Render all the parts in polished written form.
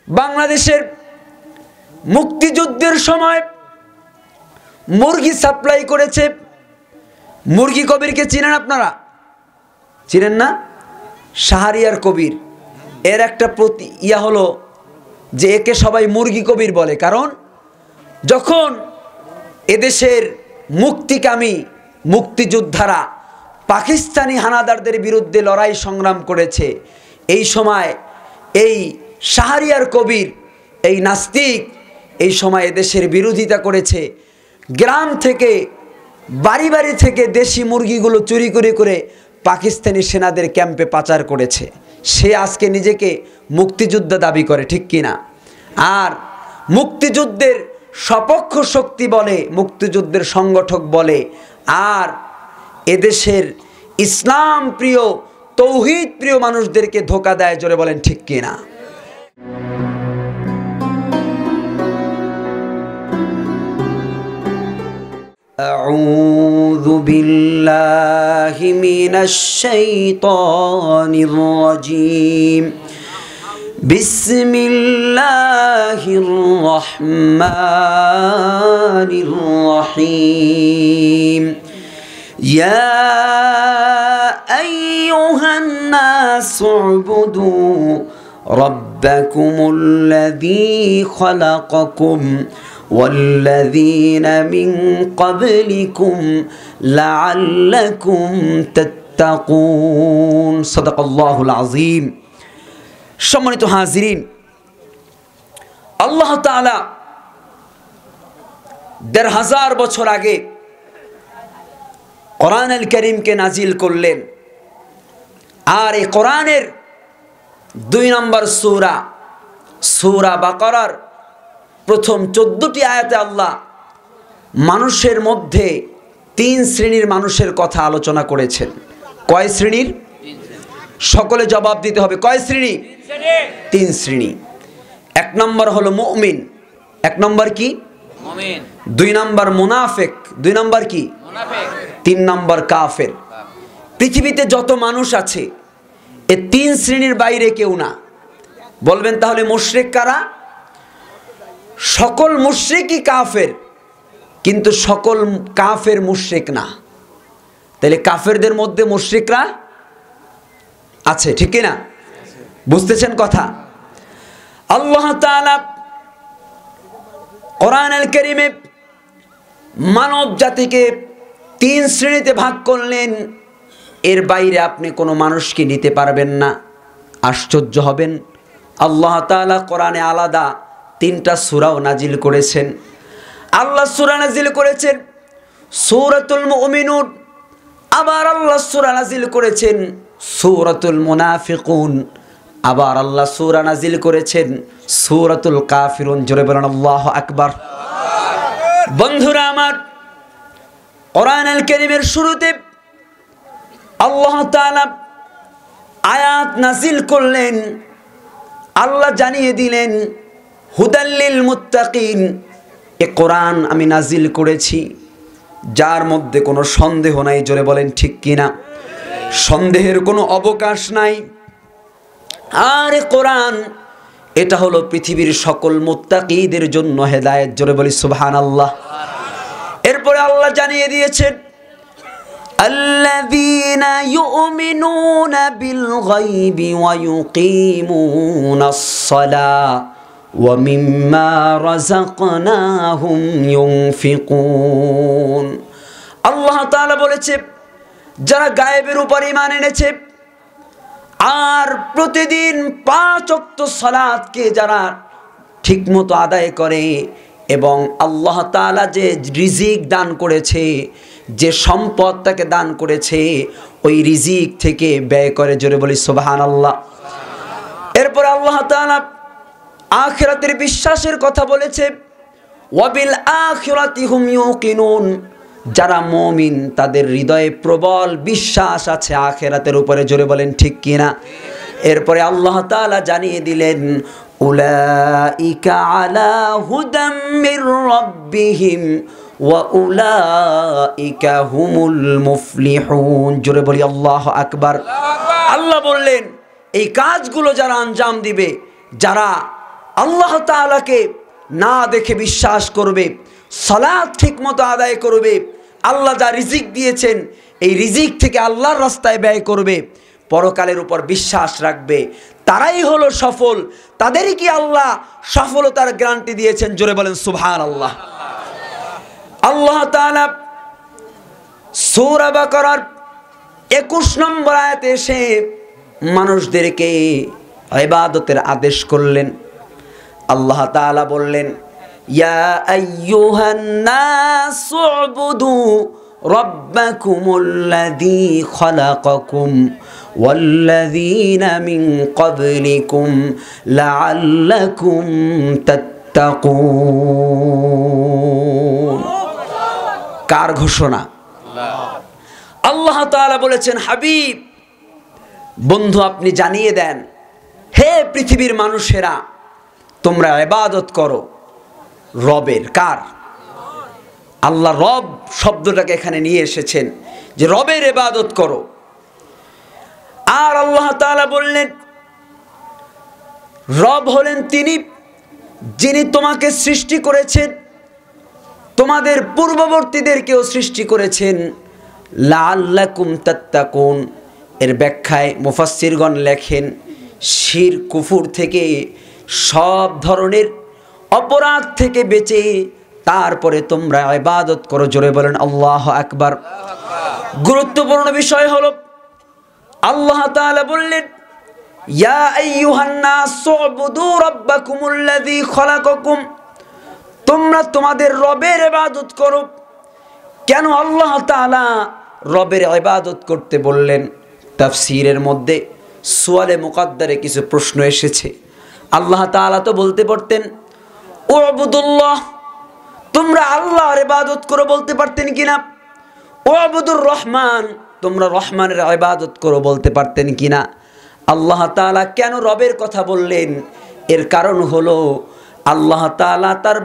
বাংলাদেশের মুক্তিযুদ্ধের সময় মুরগি সাপ্লাই করেছে। মুরগি কবিরকে চিনেন আপনারা? চিনেন না? শাহরিয়ার কবির এর একটা হলো যে একে সবাই মুরগি কবির বলে, কারণ যখন এদেশের মুক্তিকামী মুক্তিযোদ্ধারা পাকিস্তানি হানাদারদের বিরুদ্ধে লড়াই সংগ্রাম করেছে, এই সময় এই শাহরিয়ার কবির, এই নাস্তিক, এই সময় এদেশের বিরোধিতা করেছে। গ্রাম থেকে বাড়ি বাড়ি থেকে দেশি মুরগিগুলো চুরি করে পাকিস্তানি সেনাদের ক্যাম্পে পাচার করেছে। সে আজকে নিজেকে মুক্তিযোদ্ধা দাবি করে, ঠিক কিনা? আর মুক্তিযুদ্ধের সপক্ষ শক্তি বলে, মুক্তিযুদ্ধের সংগঠক বলে, আর এদেশের ইসলাম প্রিয় তৌহিদ প্রিয় মানুষদেরকে ধোঁকা দেয়। জোরে বলেন ঠিক কিনা? আউযু বিল্লাহি মিনাশ শাইতানির রাজীম। বিসমিল্লাহির রহমানির রহিম। ইয়া আইয়ুহান নাসু উবুদু রাব্বাকুমুল্লাযী খালাকাকুম ওয়াল্লাযীনা মিন ক্বাবলিকুম লাআল্লাকুম তাত্তাকুন। সাদাকাল্লাহুল আযীম। সম্মানিত হাজিরিন, আল্লাহ তাআলা ১৫০০ বছর আগে কোরআনুল কারীমকে নাজিল করলেন। আর এই কোরআনের ২ নম্বর সূরা বাকারার প্রথম ১৪টি আয়াতে আল্লাহ মানুষের মধ্যে ৩ শ্রেণীর মানুষের কথা আলোচনা করেছেন। কয় শ্রেণীর? সকলে জবাব দিতে হবে। কয় শ্রেণী? ৩ শ্রেণী। ১ নম্বর হলো মুমিন। ১ নম্বর কি? মুমিন। ২ নম্বর মুনাফিক। ২ নম্বর কি? মুনাফিক। ৩ নম্বর কাফের। পৃথিবীতে যত মানুষ আছে এই ৩ শ্রেণীর বাইরে কেউ না। বলবেন তাহলে মুশরিক কারা? সকল মুশরিকই কাফের, কিন্তু সকল কাফের মুশরিক না। তাহলে কাফেরদের মধ্যে মুশরিকরা আছে, ঠিক না? বুঝতেছেন কথা? আল্লাহ তাআলা কোরআনুল কারীমে মানব জাতিকে ৩ শ্রেণীতে ভাগ করলেন। এর বাইরে আপনি কোনো মানুষকে নিতে পারবেন না। আশ্চর্য হবেন, আল্লাহ তাআলা কোরআনে আলাদা ৩টা সূরাও নাজিল করেছেন। আল্লাহ সূরা নাজিল করেছেন সূরাতুল মুমিনুন, আবার আল্লাহ সূরা নাজিল করেছেন সূরাতুল মুনাফিকুন, আবার আল্লাহ সূরা নাজিল করেছেন সূরাতুল কাফিরুন। জোরে বলেন আল্লাহু আকবার। বন্ধুরা আমার, কোরআনুল কারীমের শুরুতে আল্লাহ তাআলা আয়াত নাজিল করলেন। আল্লাহ জানিয়ে দিলেন হুদাল্লিল মুত্তাকিন, এ কোরআন আমি নাজিল করেছি যার মধ্যে কোনো সন্দেহ নাই। জোরে বলেন ঠিক কিনা? সন্দেহের কোনো অবকাশ নাই। আর এ কোরআন এটা হলো পৃথিবীর সকল মুত্তাকিদের জন্য হেদায়েত। জোরে বলি সুবহানাল্লাহ। এরপরে আল্লাহ জানিয়ে দিয়েছেন আল্লাযীনা ইউমিনুনা বিল গায়বি ওয়া ইউকিমুনাস সালাহ ওয়া মিম্মা রাযাকনাহুম ইউনফিকুন। আল্লাহ তাআলা বলেছে যারা গায়েবের উপর ঈমান এনেছে আর প্রতিদিন ৫ ওয়াক্ত সালাতকে যারা ঠিকমতো আদায় করে, এবং আল্লাহ তাআলা যে রিজিক দান করেছে, যে সম্পদ তাকে দান করেছে, ওই রিজিক থেকে ব্যয় করে। জোরে বলি সুবহানাল্লাহ। এরপর আল্লাহ তাআলা আখিরাতের বিশ্বাসের কথা বলেছে ওয়া বিল আখিরাতি হুম ইউকিনুন। যারা মুমিন তাদের হৃদয়ে প্রবল বিশ্বাস আছে আখিরাতের উপরে। জোরে বলেন ঠিক কিনা? এরপরে আল্লাহ তাআলা জানিয়ে দিলেন উলাইকা আলা হুদাম মির রাব্বিহিম ওয়া উলাইকা হুমুল মুফলিহুন। জোরে বলি আল্লাহু আকবার। আল্লাহ বললেন এই কাজগুলো যারা আঞ্জাম দিবে, যারা আল্লাহ তাআলাকে না দেখে বিশ্বাস করবে, সালাত ঠিকমতো আদায় করবে, আল্লাহ যা রিজিক দিয়েছেন এই রিজিক থেকে আল্লাহর রাস্তায় ব্যয় করবে, পরকালের উপর বিশ্বাস রাখবে, তারাই হলো সফল। তাদেরই কি আল্লাহ সফলতার গ্যারান্টি দিয়েছেন? জোরে বলেন সুবহানাল্লাহ। আল্লাহ তাআলা সূরা বাকারার 21 নম্বর আয়াতে এসে মানুষদেরকে ইবাদতের আদেশ করলেন। আল্লাহ তাআলা বললেন, ইয়া আইয়ুহান নাস উবুদু রাব্বাকুমুল্লাযী খালাকাকুম ওয়াল্লাযীনা মিন ক্বাবলিকুম লাআল্লাকুম তাত্তাকুন। কার ঘোষণা? আল্লাহ তাআলা বলেছেন, হাবিব বন্ধু আপনি জানিয়ে দেন, হে পৃথিবীর মানুষেরা তোমরা ইবাদত করো রবের। কার? আল্লাহ রব শব্দটাকে এখানে নিয়ে এসেছেন যে রবের ইবাদত করো। আর আল্লাহ তাআলা বললেন রব হলেন তিনি যিনি তোমাকে সৃষ্টি করেছেন, তোমাদের পূর্ববর্তীদেরকেও সৃষ্টি করেছেন। লাআল্লাকুম তাত্তাকুন এর ব্যাখ্যায় মুফাসসিরগণ লেখেন শিরক কুফর থেকে সব ধরনের অপরাধ থেকে বেঁচে তারপরে তোমরা ইবাদত করো। জোরে বলেন আল্লাহু আকবার। গুরুত্বপূর্ণ বিষয় হলো আল্লাহ তাআলা বললেন, ইয়া আইয়ুহান নাস উবুদু রাব্বাকুমুল্লাযী খালাকাকুম, তোমরা তোমাদের রবের ইবাদত করো। কেন আল্লাহ তাআলা রবের ইবাদত করতে বললেন? তাফসীরের মধ্যে সুয়ালে মুকাদ্দারে কিছু প্রশ্ন এসেছে। আল্লাহ তাআলা তো বলতে পারতেন উবুদুল্লাহ, তোমরা আল্লাহর ইবাদত করো, বলতে পারতেন কিনা? উবুদুর রহমান, তোমরা রহমানের ইবাদত করো, বলতে পারতেন কিনা? আল্লাহ তাআলা কেন রবের কথা বললেন? এর কারণ হলো আল্লাহ তাআলা তার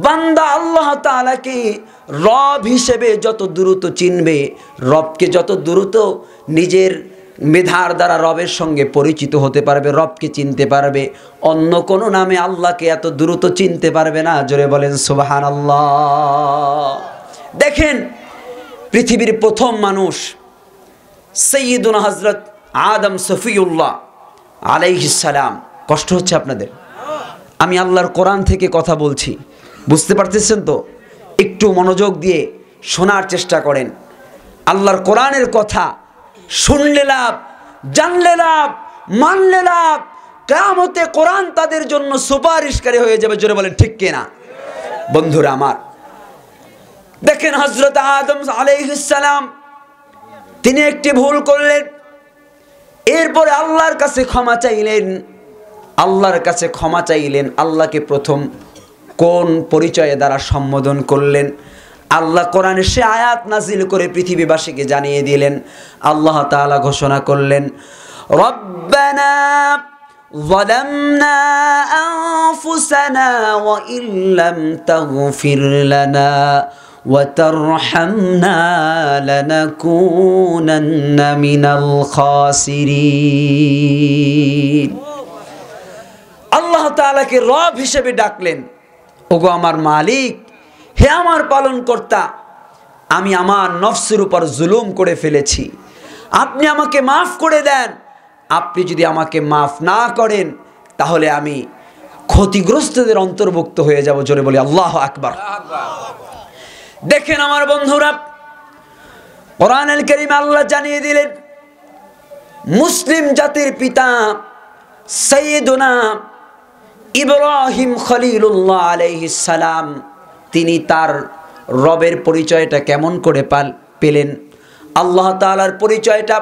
বান্দা আল্লাহ তাআলাকে রব হিসেবে যত দ্রুত চিনবে, রবকে যত দ্রুত নিজের মেধার দ্বারা রবের সঙ্গে পরিচিত হতে পারবে, রবকে চিনতে পারবে, অন্য কোনো নামে আল্লাহকে এত দ্রুত চিনতে পারবে না। জোরে বলেন সুবহানাল্লাহ। দেখেন পৃথিবীর প্রথম মানুষ সাইয়্যিদুনা হযরত আদম সফিউল্লাহ আলাইহিস সালাম। কষ্ট হচ্ছে আপনাদের? আমি আল্লাহর কোরআন থেকে কথা বলছি, বুঝতে পারতেছেন তো? একটু মনোযোগ দিয়ে শোনার চেষ্টা করেন। আল্লাহর কোরআনের কথা শুনলে লাভ, জানলে লাভ, মানলে লাভ। কিয়ামতে কোরআন তাদের জন্য সুপারিশকারী হয়ে যাবে। জোরে বলেন ঠিক কিনা? বন্ধুরা আমার, দেখেন হযরত আদম আলাইহিস সালাম তিনি একটি ভুল করলেন, এরপরে আল্লাহর কাছে ক্ষমা চাইলেন। আল্লাহকে প্রথম কোন পরিচয়ে দ্বারা সম্বোধন করলেন? আল্লাহ কোরআনে সে আয়াত নাজিল করে পৃথিবীবাসীকে জানিয়ে দিলেন। আল্লাহ তাআলা ঘোষণা করলেন, রব্বানা যালামনা আনফুসানা ওয়া ইল্লাম তাগফির লানা ওয়া তারহামনা লানাকুনান্না মিনাল খাসিরিন। আল্লাহ তাআলাকে রব হিসেবে ডাকলেন, ওগো আমার মালিক, হে আমার পালনকর্তা, আমি আমার নফসের উপর জুলুম করে ফেলেছি, আপনি আমাকে মাফ করে দেন। আপনি যদি আমাকে মাফ না করেন তাহলে আমি ক্ষতিগ্রস্তদের অন্তর্ভুক্ত হয়ে যাব। জোরে বলি আল্লাহু আকবার। দেখেন আমার বন্ধুরা, কোরআনুল কারীমে আল্লাহ জানিয়ে দিলেন মুসলিম জাতির পিতা সাইয়্যিদুনা ইব্রাহিম খলিলুল্লাহ আলাইহিস সালাম তিনি তার রবের পরিচয়টা কেমন করে পেলেন, আল্লাহ তাআলার পরিচয়টা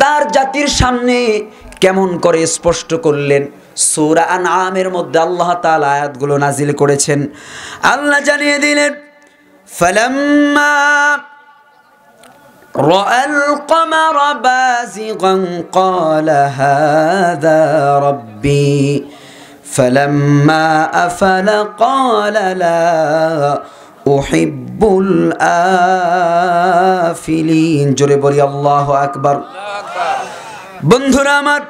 তার জাতির সামনে কেমন করে স্পষ্ট করলেন। সূরা আনআমের মধ্যে আল্লাহ তাআলা আয়াতগুলো নাজিল করেছেন। আল্লাহ জানিয়ে দিলেন, ফালাম্মা রাআল কমারা বাযিগান ক্বালা হাযা রাব্বি فلما أفل قال لا أحب الآفلين। জোরে বলি আল্লাহু আকবার। বন্ধুরা আমার,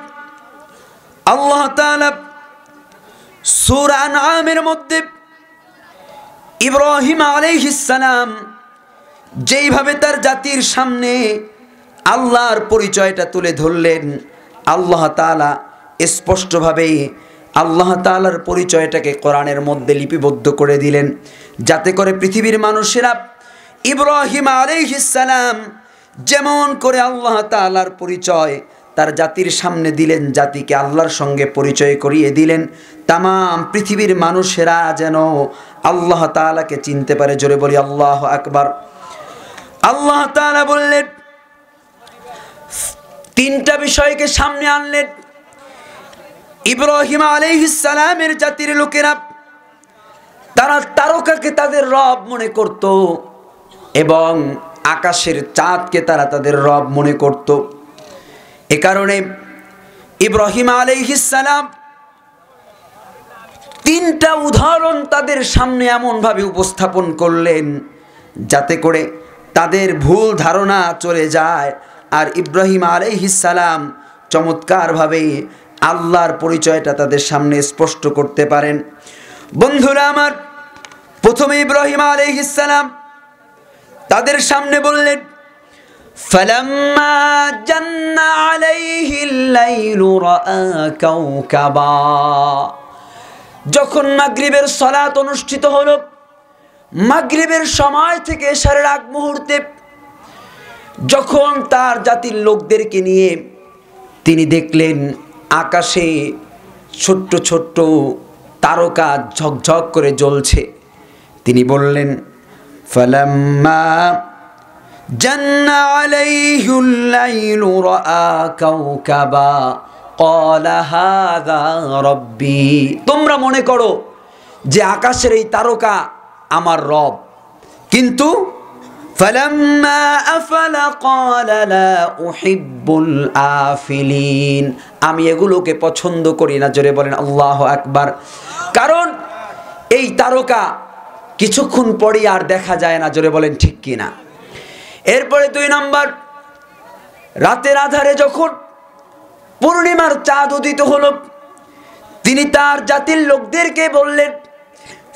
আল্লাহ তাআলা সূরা আনআমের মধ্যে ইব্রাহিম আলাইহিস সালাম যেইভাবে তার জাতির সামনে আল্লাহর পরিচয়টা তুলে ধরলেন, আল্লাহ তাআলা স্পষ্টভাবে আল্লাহ তাআলার পরিচয়টাকে কোরআনের মধ্যে লিপিবদ্ধ করে দিলেন, যাতে করে পৃথিবীর মানুষেরা ইব্রাহিম আলাইহিস সালাম যেমন করে আল্লাহ তাআলার পরিচয় তার জাতির সামনে দিলেন, জাতিকে আল্লাহর সঙ্গে পরিচয় করিয়ে দিলেন, তাম পৃথিবীর মানুষেরা যেন আল্লাহ তাআলাকে চিনতে পারে। জোরে বলি আল্লাহু আকবার। আল্লাহ তাআলা বললেন, তিনটা বিষয়কে সামনে আনলেন। ইব্রাহিম আলাইহিস সালামের জাতির লোকেরা তারা তারকাকে তাদের রব মনে করত এবং আকাশের চাঁদকে তারা তাদের রব মনে করত। এ কারণে ইব্রাহিম আলাইহিস সালাম তিনটা উদাহরণ তাদের সামনে এমনভাবে উপস্থাপন করলেন যাতে করে তাদের ভুল ধারণা চলে যায়, আর ইব্রাহিম আলাইহিস সালাম চমৎকারভাবে আল্লাহর পরিচয়টা তাদের সামনে স্পষ্ট করতে পারেন। বন্ধুরা আমার, প্রথমে ইব্রাহিম আলাইহিস সালাম তাদের সামনে বললেন, ফালাম্মা জান্না আলাইহিল লাইলু রাআ কাওকাবা। যখন মাগরিবের সালাত অনুষ্ঠিত হলো, মাগরিবের সময় থেকে এশারের আগ মুহূর্তে যখন তার জাতির লোকদেরকে নিয়ে তিনি দেখলেন আকাশে ছোট্ট ছোট্ট তারকা ঝকঝক করে জ্বলছে, তিনি বললেন, ফালাম্মা জান্না আলাইহিল লাইলু রাআ কাওকাবা ক্বালা হাযা রাব্বি। তোমরা মনে করো যে আকাশের এই তারকা আমার রব, কিন্তু ফালাম্মা আফালা ক্বালা লা উহিব্বুল আফিলিন, আমি এগুলোকে পছন্দ করি না। জোরে বলেন আল্লাহু আকবার। কারণ এই তারকা কিছুক্ষণ পরই আর দেখা যায় না। জোরে বলেন ঠিক কিনা। এরপরে 2 নম্বর, রাতের আধারে যখন পূর্ণিমার চাঁদ উদিত হলো, তিনি তার জাতির লোকদেরকে বললেন,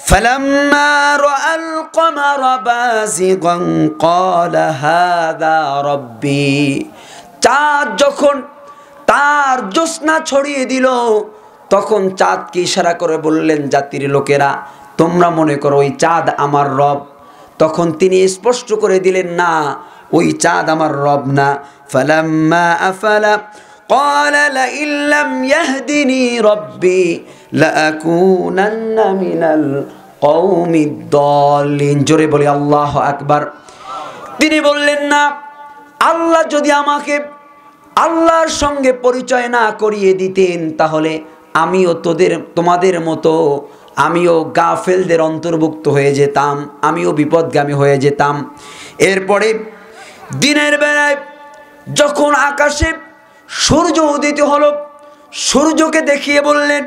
ফালাম্মা রাআল কমারা বাযিগান ক্বালা হাযা রাব্বি। চাঁদ যখন তার জ্যোৎস্না ছড়িয়ে দিল, তখন চাঁদকে ইশারা করে বললেন জাতির লোকেরা, তোমরা মনে করো ওই চাঁদ আমার রব। তখন তিনি স্পষ্ট করে দিলেন, না, ওই চাঁদ আমার রব না। ফালাম্মা আফালা ক্বালা লা ইল্লাম ইয়াহদিনি রাব্বি লাআকুনান্না মিনাল কওমিদ দাল্লিন। জোরে বলি আল্লাহু আকবার। তিনি বললেন, না, আল্লাহ যদি আমাকে আল্লাহর সঙ্গে পরিচয় না করিয়ে দিতেন, তাহলে আমিও তোমাদের মতো আমিও গাফেলদের অন্তর্ভুক্ত হয়ে যেতাম, আমিও বিপদগামী হয়ে যেতাম। এরপরে দিনের বেলায় যখন আকাশে সূর্য উদিত হলো, সূর্যকে দেখিয়ে বললেন,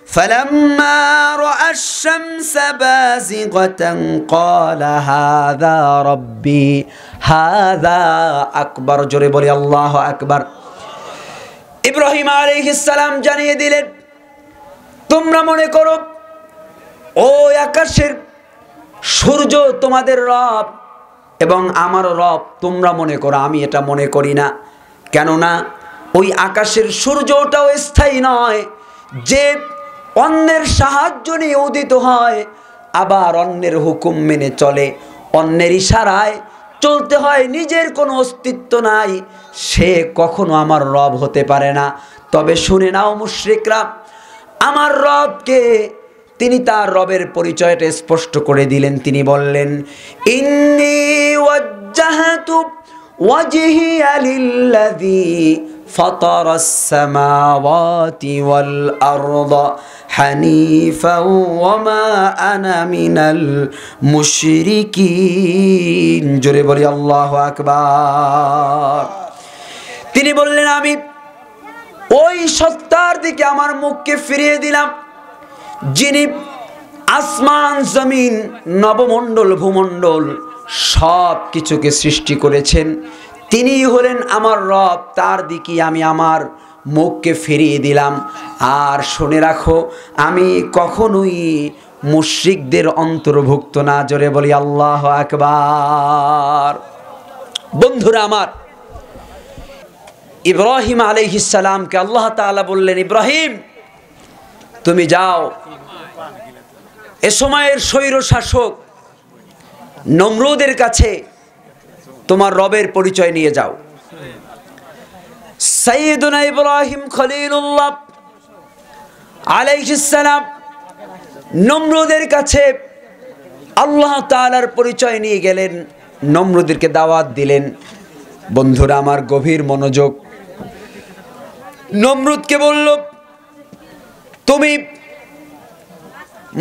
ফালাম্মা রাআশ শামসা বাযিগাতান ক্বালা হাযা রাব্বি হাযা আকবার। জোরে বলি আল্লাহু আকবার। ইব্রাহিম আলাইহিস সালাম জানিয়ে দিলেন, তোমরা মনে করো ওই আকাশের সূর্য তোমাদের রব এবং আমারও রব, তোমরা মনে করো, আমি এটা মনে করি না। কেননা ওই আকাশের সূর্যটাও স্থায়ী নয়, যে অন্যের সাহায্য নিয়ে উদিত হয়, আবার অন্যের হুকুম মেনে চলে, অন্যের ইশারায় চলতে হয়, নিজের কোনো অস্তিত্ব নাই, সে কখনো আমার রব হতে পারে না। তবে শুনে নাও মুশরিকরা, আমার রবকে, তিনি তার রবের পরিচয়টা স্পষ্ট করে দিলেন। তিনি বললেন, ইন্নী ওয়াজ্জাহতু ওয়াজহিয়া লিল্লাযী ফাতারাস সামাওয়াতি ওয়াল আরদা হানিফাও ওয়া মা আনা মিনাল মুশরিকিন। জোরে বলি আল্লাহু আকবার। তিনি বললেন, আমি ওই সত্তার দিকে আমার মুখকে ফিরিয়ে দিলাম, যিনি আসমান জমিন নবমণ্ডল ভূমণ্ডল সব কিছুকে সৃষ্টি করেছেন। তিনি হলেন আমার রব, তার দিকে আমি আমার মুখকে ফিরিয়ে দিলাম। আর শুনে রাখো, আমি কখনোই মুশরিকদের অন্তর্ভুক্ত না। জোরে বলি আল্লাহু আকবার। বন্ধুরা আমার, ইব্রাহিম আলাইহিস সালামকে আল্লাহ তাআলা বললেন, ইব্রাহিম তুমি যাও, এ সময়ের স্বৈর শাসক নমরুদের কাছে তোমার রবের পরিচয় নিয়ে যাও। সাইয়্যিদুনা ইব্রাহিম খলিলুল্লাহ আলাইহিস সালাম নমরুদের কাছে আল্লাহ তাআলার পরিচয় নিয়ে গেলেন, নমরুদেরকে দাওয়াত দিলেন। বন্ধুরা আমার, গভীর মনোযোগ। নমরুদকে বলল, তুমি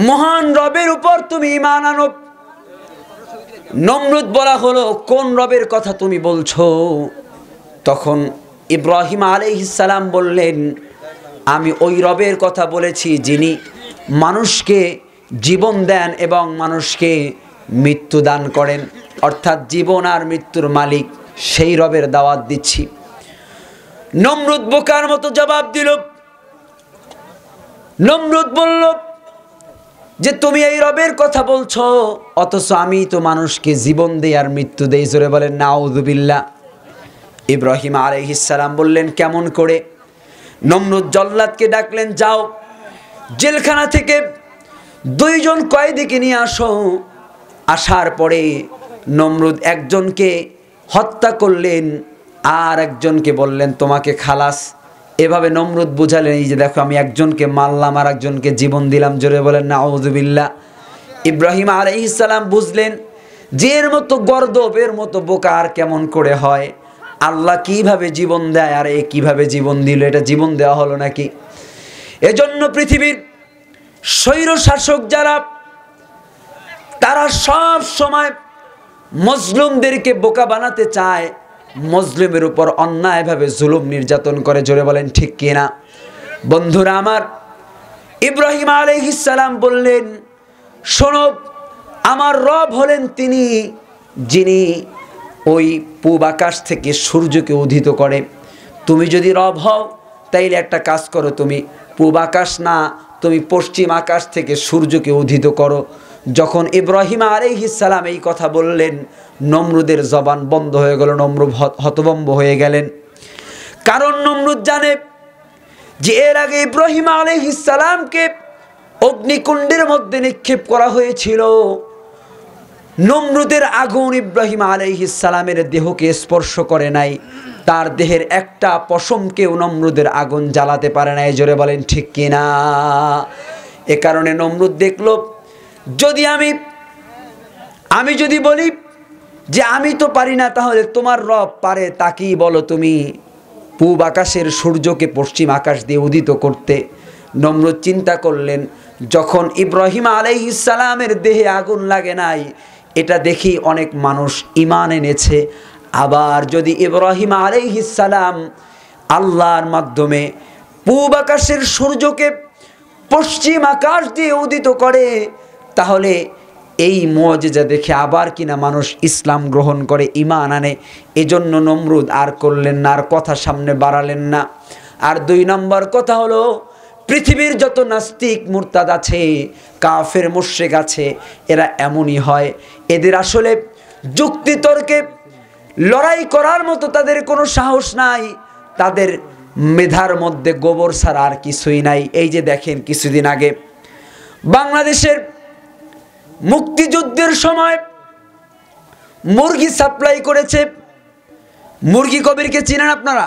মহান রবের উপর তুমি ঈমান আনো। নমরুদ বলা হলো, কোন রবের কথা তুমি বলছো? তখন ইব্রাহিম আলাইহিস সালাম বললেন, আমি ওই রবের কথা বলেছি যিনি মানুষকে জীবন দেন এবং মানুষকে মৃত্যু দান করেন, অর্থাৎ জীবন আর মৃত্যুর মালিক, সেই রবের দাওয়াত দিচ্ছি। নমরুদ বোকার মতো জবাব দিল। নমরুদ বলল যে তুমি এই রবের কথা বলছো, অথচ আমি তো মানুষকে জীবন দেই আর মৃত্যু দেই। জোরে বলেন নাউযুবিল্লাহ। ইব্রাহিম আলাইহিস সালাম বললেন, কেমন করে? নমরুদ জল্লাদকে ডাকলেন, যাও জেলখানা থেকে 2 জন কয়েদিকে নিয়ে আসো। আসার পরে নমরুদ একজনকে হত্যা করলেন আর একজনকে বললেন তোমাকে খালাস। এভাবে নমরুদ বুঝালেন, এই যে দেখো আমি একজনকে মারলাম আর একজনকে জীবন দিলাম। জোরে বলেন নাউযুবিল্লাহ। ইব্রাহিম আলাইহিস সালাম বুঝলেন যে এর মতো গর্দব, এর মতো বোকা আর কেমন করে হয়? আল্লাহ কিভাবে জীবন দেয় আর এ কিভাবে জীবন দিল? এটা জীবন দেওয়া হলো নাকি? এজন্য পৃথিবীর স্বৈর শাসক যারা, তারা সব সময় মজলুমদেরকে বোকা বানাতে চায়, মজলুমের উপর অন্যায়ভাবে জুলুম নির্যাতন করে। জোরে বলেন ঠিক কিনা? বন্ধুরা আমার, ইব্রাহিম আলাইহিস সালাম বললেন, শোনো, আমার রব হলেন তিনি যিনি ওই পূব আকাশ থেকে সূর্যকে উদিত করে। তুমি যদি রব হও তাইলে একটা কাজ করো, তুমি পূব আকাশ না, তুমি পশ্চিম আকাশ থেকে সূর্যকে উদিত করো। যখন ইব্রাহিম আলাইহিস সালাম এই কথা বললেন, নমরুদের জবান বন্ধ হয়ে গেল। নমরুদ হতভম্ব হয়ে গেলেন, কারণ নমরুদ জানে যে এর আগে ইব্রাহিম আলাইহিস সালামকে অগ্নিকুণ্ডের মধ্যে নিক্ষেপ করা হয়েছিল। নমরুদের আগুন ইব্রাহিম আলাইহিস সালামের দেহকে স্পর্শ করে নাই, তার দেহের একটা পশমকেও নমরুদের আগুন জ্বালাতে পারে নাই। জোরে বলেন ঠিক কিনা? এ কারণে নমরুদ দেখল, যদি আমি যদি বলি যে আমি তো পারি না, তাহলে তোমার রব পারে, তাকেই বলো তুমি পূব আকাশের সূর্যকে পশ্চিম আকাশ দিয়ে উদিত করতে। নমরুদ চিন্তা করলেন, যখন ইব্রাহিম আলাইহিস সালামের দেহে আগুন লাগে নাই, এটা দেখি অনেক মানুষ ঈমান এনেছে। আবার যদি ইব্রাহিম আলাইহিস সালাম আল্লাহর মাধ্যমে পূব আকাশের সূর্যকে পশ্চিম আকাশ দিয়ে উদিত করে, তাহলে এই মুজিজা দেখে আবার কিনা মানুষ ইসলাম গ্রহণ করে, ঈমান আনে। এজন্য নমরুদ আর করলেন না, আর কথা সামনে বাড়ালেন না। আর 2 নম্বর কথা হলো, পৃথিবীর যত নাস্তিক মুরতাদ আছে, কাফের মুশরিক আছে, এরা এমনই হয়। এদের আসলে যুক্তিতর্কে লড়াই করার মতো তাদের কোনো সাহস নাই, তাদের মেধার মধ্যে গোবর ছাড়া আর কিছুই নাই। এই যে দেখেন, কিছুদিন আগে বাংলাদেশের মুক্তিযুদ্ধের সময় মুরগি সাপ্লাই করেছে। মুরগি কবিরকে চিনেন আপনারা?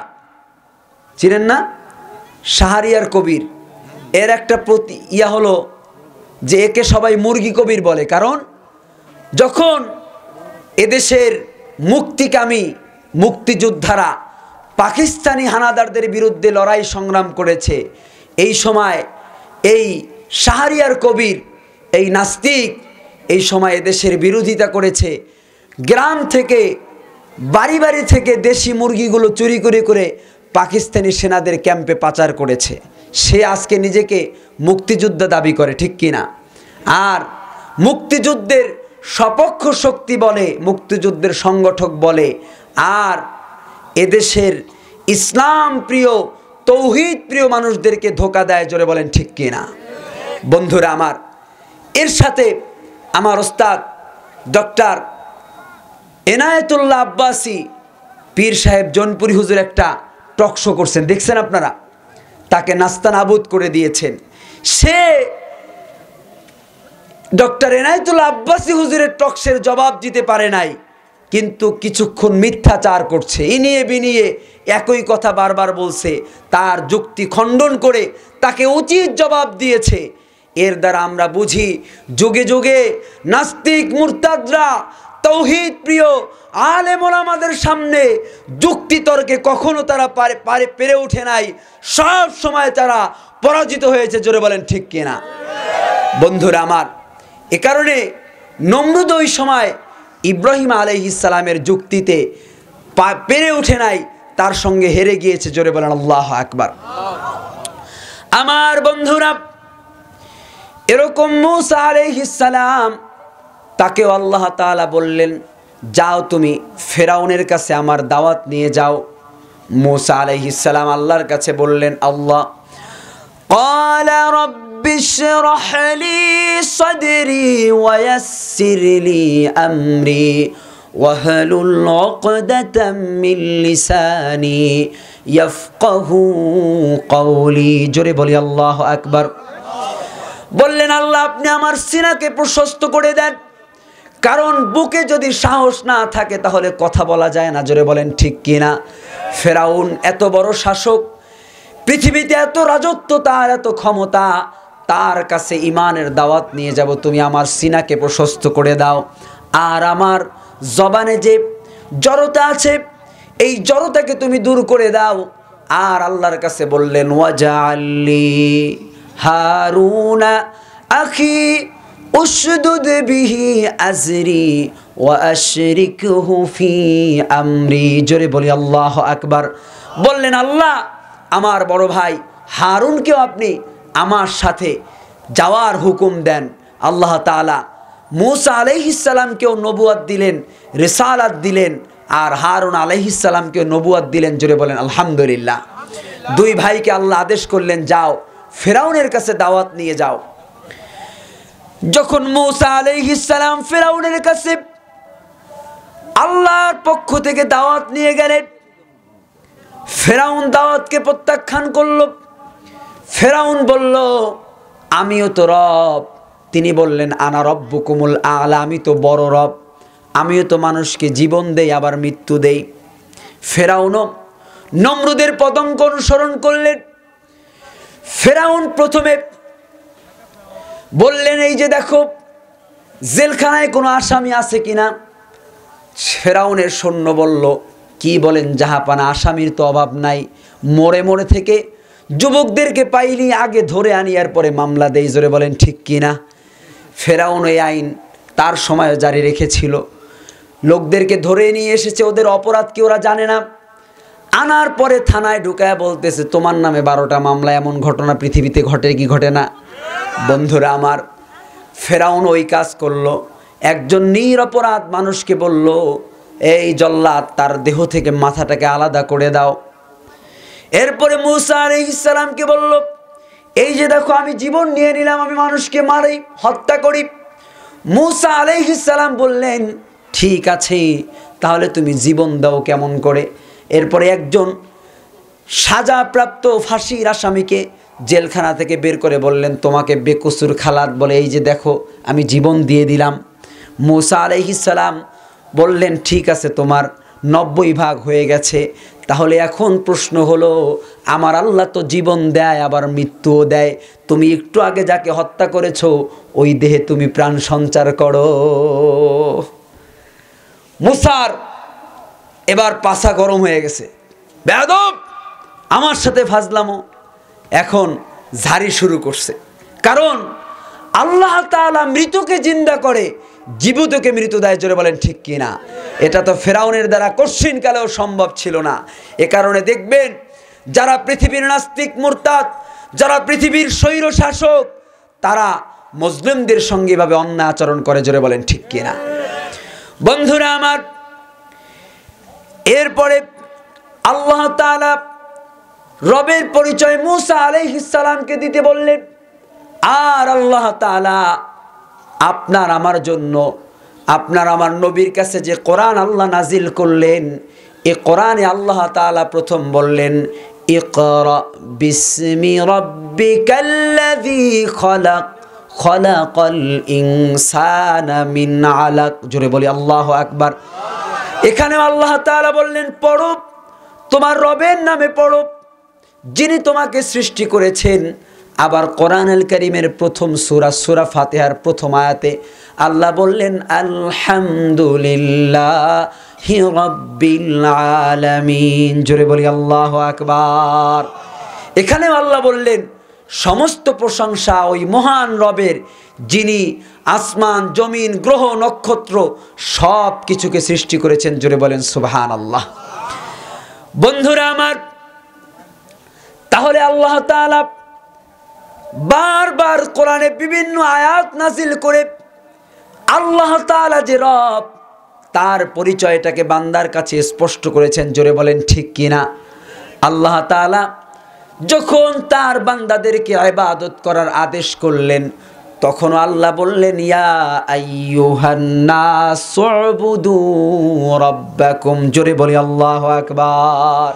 চিনেন না? শাহরিয়ার কবির, এর একটা হলো যে একে সবাই মুরগি কবির বলে। কারণ যখন এদেশের মুক্তিকামী মুক্তিযোদ্ধারা পাকিস্তানি হানাদারদের বিরুদ্ধে লড়াই সংগ্রাম করেছে, এই সময় এই শাহরিয়ার কবির, এই নাস্তিক, এই সময় এদেশের বিরোধিতা করেছে। গ্রাম থেকে, বাড়ি বাড়ি থেকে দেশি মুরগিগুলো চুরি করে করে পাকিস্তানি সেনাদের ক্যাম্পে পাচার করেছে। সে আজকে নিজেকে মুক্তিযোদ্ধা দাবি করে, ঠিক কিনা? আর মুক্তিযুদ্ধের সপক্ষ শক্তি বলে, মুক্তিযুদ্ধের সংগঠক বলে। আর এদেশের ইসলাম প্রিয় তৌহিদ প্রিয় মানুষদেরকে ধোঁকা দেয়, জোরে বলেন ঠিক কিনা? বন্ধুরা আমার, এর সাথে আমার ওস্তাদ ডক্টর এনায়েতুল্লাহ আব্বাসী পীর সাহেব জৌনপুরি হুজুর একটা টক শো করছেন, দেখছেন আপনারা? তাকে নাস্তানাবুদ করে দিয়েছেন। সে ডক্টর এনায়েতুল্লাহ আব্বাসী হুজুরের টকশের জবাব দিতে পারে নাই, কিন্তু কিছুক্ষণ মিথ্যাচার করছে, ইনিয়ে বিনিয়ে একই কথা বারবার বলছে, তার যুক্তি খণ্ডন করে তাকে উচিত জবাব দিয়েছে। এর দ্বারা আমরা বুঝি যুগে যুগে নাস্তিক মুরতাদরা তৌহিদ প্রিয় আলেম ওলামাদের সামনে যুক্তি তর্কে কখনো তারা পেরে ওঠে নাই, সব সময় তারা পরাজিত হয়েছে, জোরে বলেন ঠিক কিনা? বন্ধুরা আমার, এ কারণে নমরুদ ওই সময় ইব্রাহিম আলাইহিস সালামের যুক্তিতে পেরে ওঠে নাই, তার সঙ্গে হেরে গিয়েছে, জোরে বলেন আল্লাহু আকবার। আমার বন্ধুরা, এরকম মূসা আলাইহিস সালাম, তাকেও আল্লাহ তাআলা বললেন, যাও তুমি ফেরাউনের কাছে আমার দাওয়াত নিয়ে যাও। মূসা আলাইহিস সালাম আল্লাহর কাছে বললেন, আল্লাহ ক্বালা রাব্বি ইশরাহ লি সাদরি ওয়া ইয়াসসির লি আমরি ওয়াহলুল উকদাতাম মিন লিসানি ইয়াফকাহু কওলি। জোরে বলি আল্লাহু আকবার। বললেন, আল্লাহ আপনি আমার সিনাকে প্রশস্ত করে দেন, কারণ বুকে যদি সাহস না থাকে তাহলে কথা বলা যায় না, জোরে বলেন ঠিক কিনা? ফেরাউন এত বড় শাসক, পৃথিবীতে এত রাজত্ব তার, এত ক্ষমতা, তার কাছে ইমানের দাওয়াত নিয়ে যাব, তুমি আমার সিনাকে প্রশস্ত করে দাও, আর আমার জবানে যে জড়তা আছে এই জড়তাকে তুমি দূর করে দাও। আর আল্লাহর কাছে বললেন, ওয়াজআললি হারুনা আখি উশদুদ বিহি আজরি ওয়া আশরিকহু ফি আমরি। জোরে বলি আল্লাহু আকবার। বললেন, আল্লাহ আমার বড় ভাই হারুনকেও আপনি আমার সাথে যাওয়ার হুকুম দেন। আল্লাহ তাআলা মূসা আলাইহিস সালামকেও নবুয়ত দিলেন, রিসালাত দিলেন, আর হারুন আলাইহিস সালামকেও নবুয়ত দিলেন। জোরে বলেন আলহামদুলিল্লাহ। দুই ভাইকে আল্লাহ আদেশ করলেন, যাও ফেরাউনের কাছে দাওয়াত নিয়ে যাও। যখন মূসা আলাইহিস সালাম ফেরাউনের কাছে আল্লাহর পক্ষ থেকে দাওয়াত নিয়ে গেলেন, ফেরাউন দাওয়াতকে প্রত্যাখ্যান করল। ফেরাউন বলল, আমিও তো রব। তিনি বললেন, আনা রব্বুকুমুল আ'লা, আমি তো বড় রব, আমিও তো মানুষকে জীবন দেই আবার মৃত্যু দেই। ফেরাউনও নমরুদের পদঙ্ক অনুসরণ করলেন। ফেরাউন প্রথমে বললেন, এই যে দেখো জেলখানায় কোনো আসামি আছে কিনা। ফেরাউনের সৈন্য বলল, কি বলেন জাহাপানা, আসামির তো অভাব নাই, মোড়ে মোড়ে থেকে যুবকদেরকে পাইলি আগে ধরে আনি, এরপরে মামলা দেই। জোরে বলেন ঠিক কিনা? ফেরাউন এই আইন তার সময় জারি রেখেছিল, লোকদেরকে ধরে নিয়ে এসেছে, ওদের অপরাধ কি ওরা জানে না। আনার পরে থানায় ঢুকায় বলতেছে, তোমার নামে 12টা মামলা, এমন ঘটনা পৃথিবীতে ঘটে কি ঘটে না? বন্ধুরা আমার, ফেরাউন ওই কাজ করলো। একজন নিরপরাধ মানুষকে বলল, এই জল্লাদ, তার দেহ থেকে মাথাটাকে আলাদা করে দাও। এরপরে মূসা আলাইহিস সালামকে বলল, এই যে দেখো আমি জীবন নিয়ে নিলাম, আমি মানুষকে মারি, হত্যা করি। মূসা আলাইহিস সালাম বললেন, ঠিক আছে, তাহলে তুমি জীবন দাও কেমন করে? এরপরে একজন সাজাপ্রাপ্ত ফাঁসির আসামিকে জেলখানা থেকে বের করে বললেন, তোমাকে বেকসুর খালাত বলে, এই যে দেখো আমি জীবন দিয়ে দিলাম। মূসা আলাইহিস সালাম বললেন, ঠিক আছে, তোমার 90 ভাগ হয়ে গেছে, তাহলে এখন প্রশ্ন হলো, আমার আল্লাহ তো জীবন দেয় আবার মৃত্যুও দেয়, তুমি একটু আগে যাকে হত্যা করেছো ওই দেহে তুমি প্রাণ সঞ্চার করো। মূসার এবার পাছা গরম হয়ে গেছে, বেয়াদব, আমার সাথে ফাজলামো। এখন ঝাড়ি শুরু করছে, কারণ আল্লাহ তাআলা মৃতকে জিন্দা করে, জীবিতকে মৃত্যু দেয়। জোরে বলেন ঠিক কিনা? এটা তো ফেরাউনের দ্বারা কশ্চিন কালেও সম্ভব ছিল না। এ কারণে দেখবেন, যারা পৃথিবীর নাস্তিক মুরতাদ, যারা পৃথিবীর স্বৈর শাসক, তারা মুসলিমদের সঙ্গে এভাবে অন্যায় আচরণ করে। জোরে বলেন ঠিক কিনা? বন্ধুরা আমার, এরপরে আল্লাহ তাআলা রবের পরিচয় মূসা আলাইহিস সালামকে দিতে বললেন। আর আল্লাহ তাআলা আপনার আমার জন্য, আপনার আমার নবীর কাছে যে কোরআন আল্লাহ নাজিল করলেন, এই কোরআনে আল্লাহ তাআলা প্রথম বললেন, ইকরা বিসমি রাব্বিকাল্লাযী খালাক খলাকাল ইনসানা মিন আলাক। জোরে বলি আল্লাহু আকবার। এখানে আল্লাহ তাআলা বললেন, পড়ো, তোমার রবের নামে পড়ো, যিনি তোমাকে সৃষ্টি করেছেন। আবার কোরআনুল কারীমের প্রথম সূরা, সূরা ফাতিহার প্রথম আয়াতে আল্লাহ বললেন, আলহামদুলিল্লাহি রাব্বিল আলামিন। জোরে বলি আল্লাহু আকবার। এখানেও আল্লাহ বললেন, সমস্ত প্রশংসা ওই মহান রবের, যিনি আসমান, জমিন, গ্রহ, নক্ষত্র সব কিছুকে সৃষ্টি করেছেন। জোরে বলেন সুবহানাল্লাহ। বন্ধুরা আমার, তাহলে আল্লাহ তাআলা বারবার কোরআনে বিভিন্ন আয়াত নাজিল করে আল্লাহ তাআলা যে রব, তার পরিচয়টাকে বান্দার কাছে স্পষ্ট করেছেন। জোরে বলেন ঠিক কিনা? আল্লাহ তাআলা যখন তার বান্দাদেরকে ইবাদত করার আদেশ করলেন, তখন আল্লাহ বললেন, ইয়া আইয়ুহান নাস উবুদু রাব্বাকুম। জোরে বলি আল্লাহু আকবার।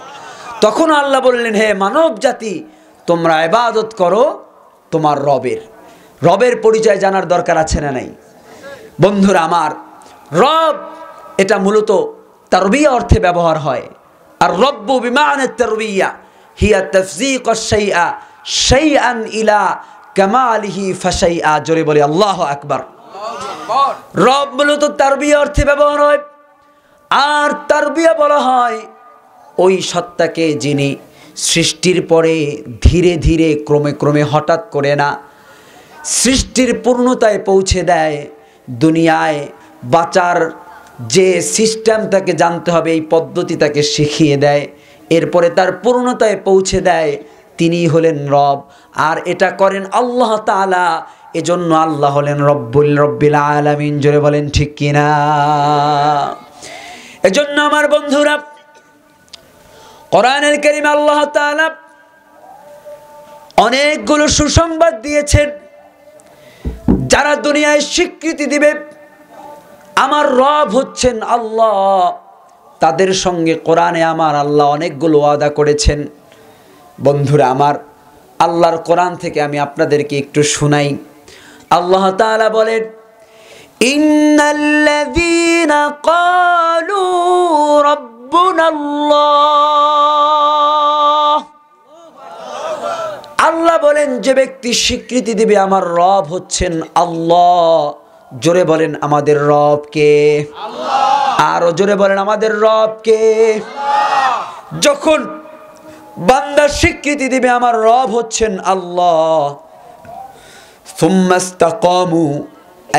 তখন আল্লাহ বললেন, হে মানব জাতি, তোমরা ইবাদত করো তোমার রবের। রবের পরিচয় জানার দরকার আছে না নাই? বন্ধুরা আমার, রব এটা মূলত তারবিয়া অর্থে ব্যবহার হয়। আর রব্বু বিমানে তারবিয়া হিয়া তাফযীকুশ শাইআ শাইআন ইলা কামালিহি ফাশাইআ। জোরে বলি আল্লাহু আকবার। রব মূলত তারবিয়া অর্থে ব্যবহার হয়। আর তারবিয়া বলা হয় ওই সত্তাকে যিনি সৃষ্টির পরে ধীরে ধীরে ক্রমে ক্রমে হঠাৎ করে না, সৃষ্টির পূর্ণতায় পৌঁছে দেয়। দুনিয়ায় বাঁচার যে সিস্টেম তাকে জানতে হবে, এই পদ্ধতি তাকে শিখিয়ে দেয়, এরপরে তার পূর্ণতায় পৌঁছে দেয়। তিনি হলেন রব, আর এটা করেন আল্লাহ তাআলা। এজন্য আল্লাহ হলেন রব্বিল আলামিন। জোরে বলেন ঠিক কিনা? এজন্য আমার বন্ধুরা, কোরআনুল কারীমে আল্লাহ তাআলা অনেকগুলো সুসংবাদ দিয়েছেন। যারা দুনিয়ায় স্বীকৃতি দিবে আমার রব হচ্ছেন আল্লাহ, তাদের সঙ্গে কোরআনে আমার আল্লাহ অনেকগুলো ওয়াদা করেছেন। বন্ধুরা আমার, আল্লাহর কোরআন থেকে আমি আপনাদেরকে একটু শোনাই। আল্লাহ তাআলা বলেন, ইন্নাল্লাযীনা ক্বালু রাব্বুনাল্লাহ। আল্লাহ বলেন, যে ব্যক্তি স্বীকৃতি দিবে আমার রব হচ্ছেন আল্লাহ। জোরে বলেন আমাদের রব কে? আল্লাহ। আরো জোরে বলেন আমাদের রব কে? আল্লাহ। যখন বান্দা স্বীকৃতি দিবে আমার রব হচ্ছেন আল্লাহ, সুম্মা ইসতাকামু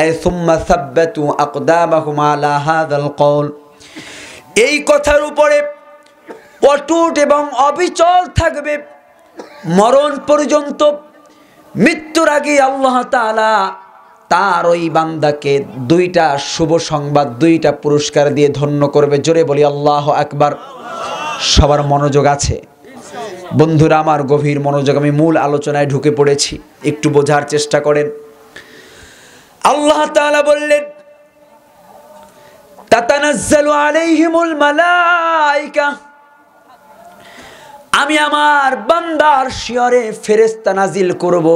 আই সুম্মা সাব্বাতু আকদামাহুম আলা হাযাল কওল, এই কথার উপরে অটুট এবং অবিচল থাকবে মরণ পর্যন্ত। মৃত্যুর আগে আল্লাহ তাআলা তার ওই বান্দাকে দুইটা শুভ সংবাদ, দুইটা পুরস্কার দিয়ে ধন্য করবে। জোরে বলি আল্লাহু আকবার। সবার মনোযোগ আছে? বন্ধুরা আমার, গভীর মনোযোগ। আমি মূল আলোচনায় ঢুকে পড়েছি, একটু বোঝার চেষ্টা করেন। আল্লাহ তাআলা বললেন, তাতানাজ্জালু আলাইহিমুল মালায়েকা, আমি আমার বান্দার শিয়রে ফেরেশতা নাজিল করব।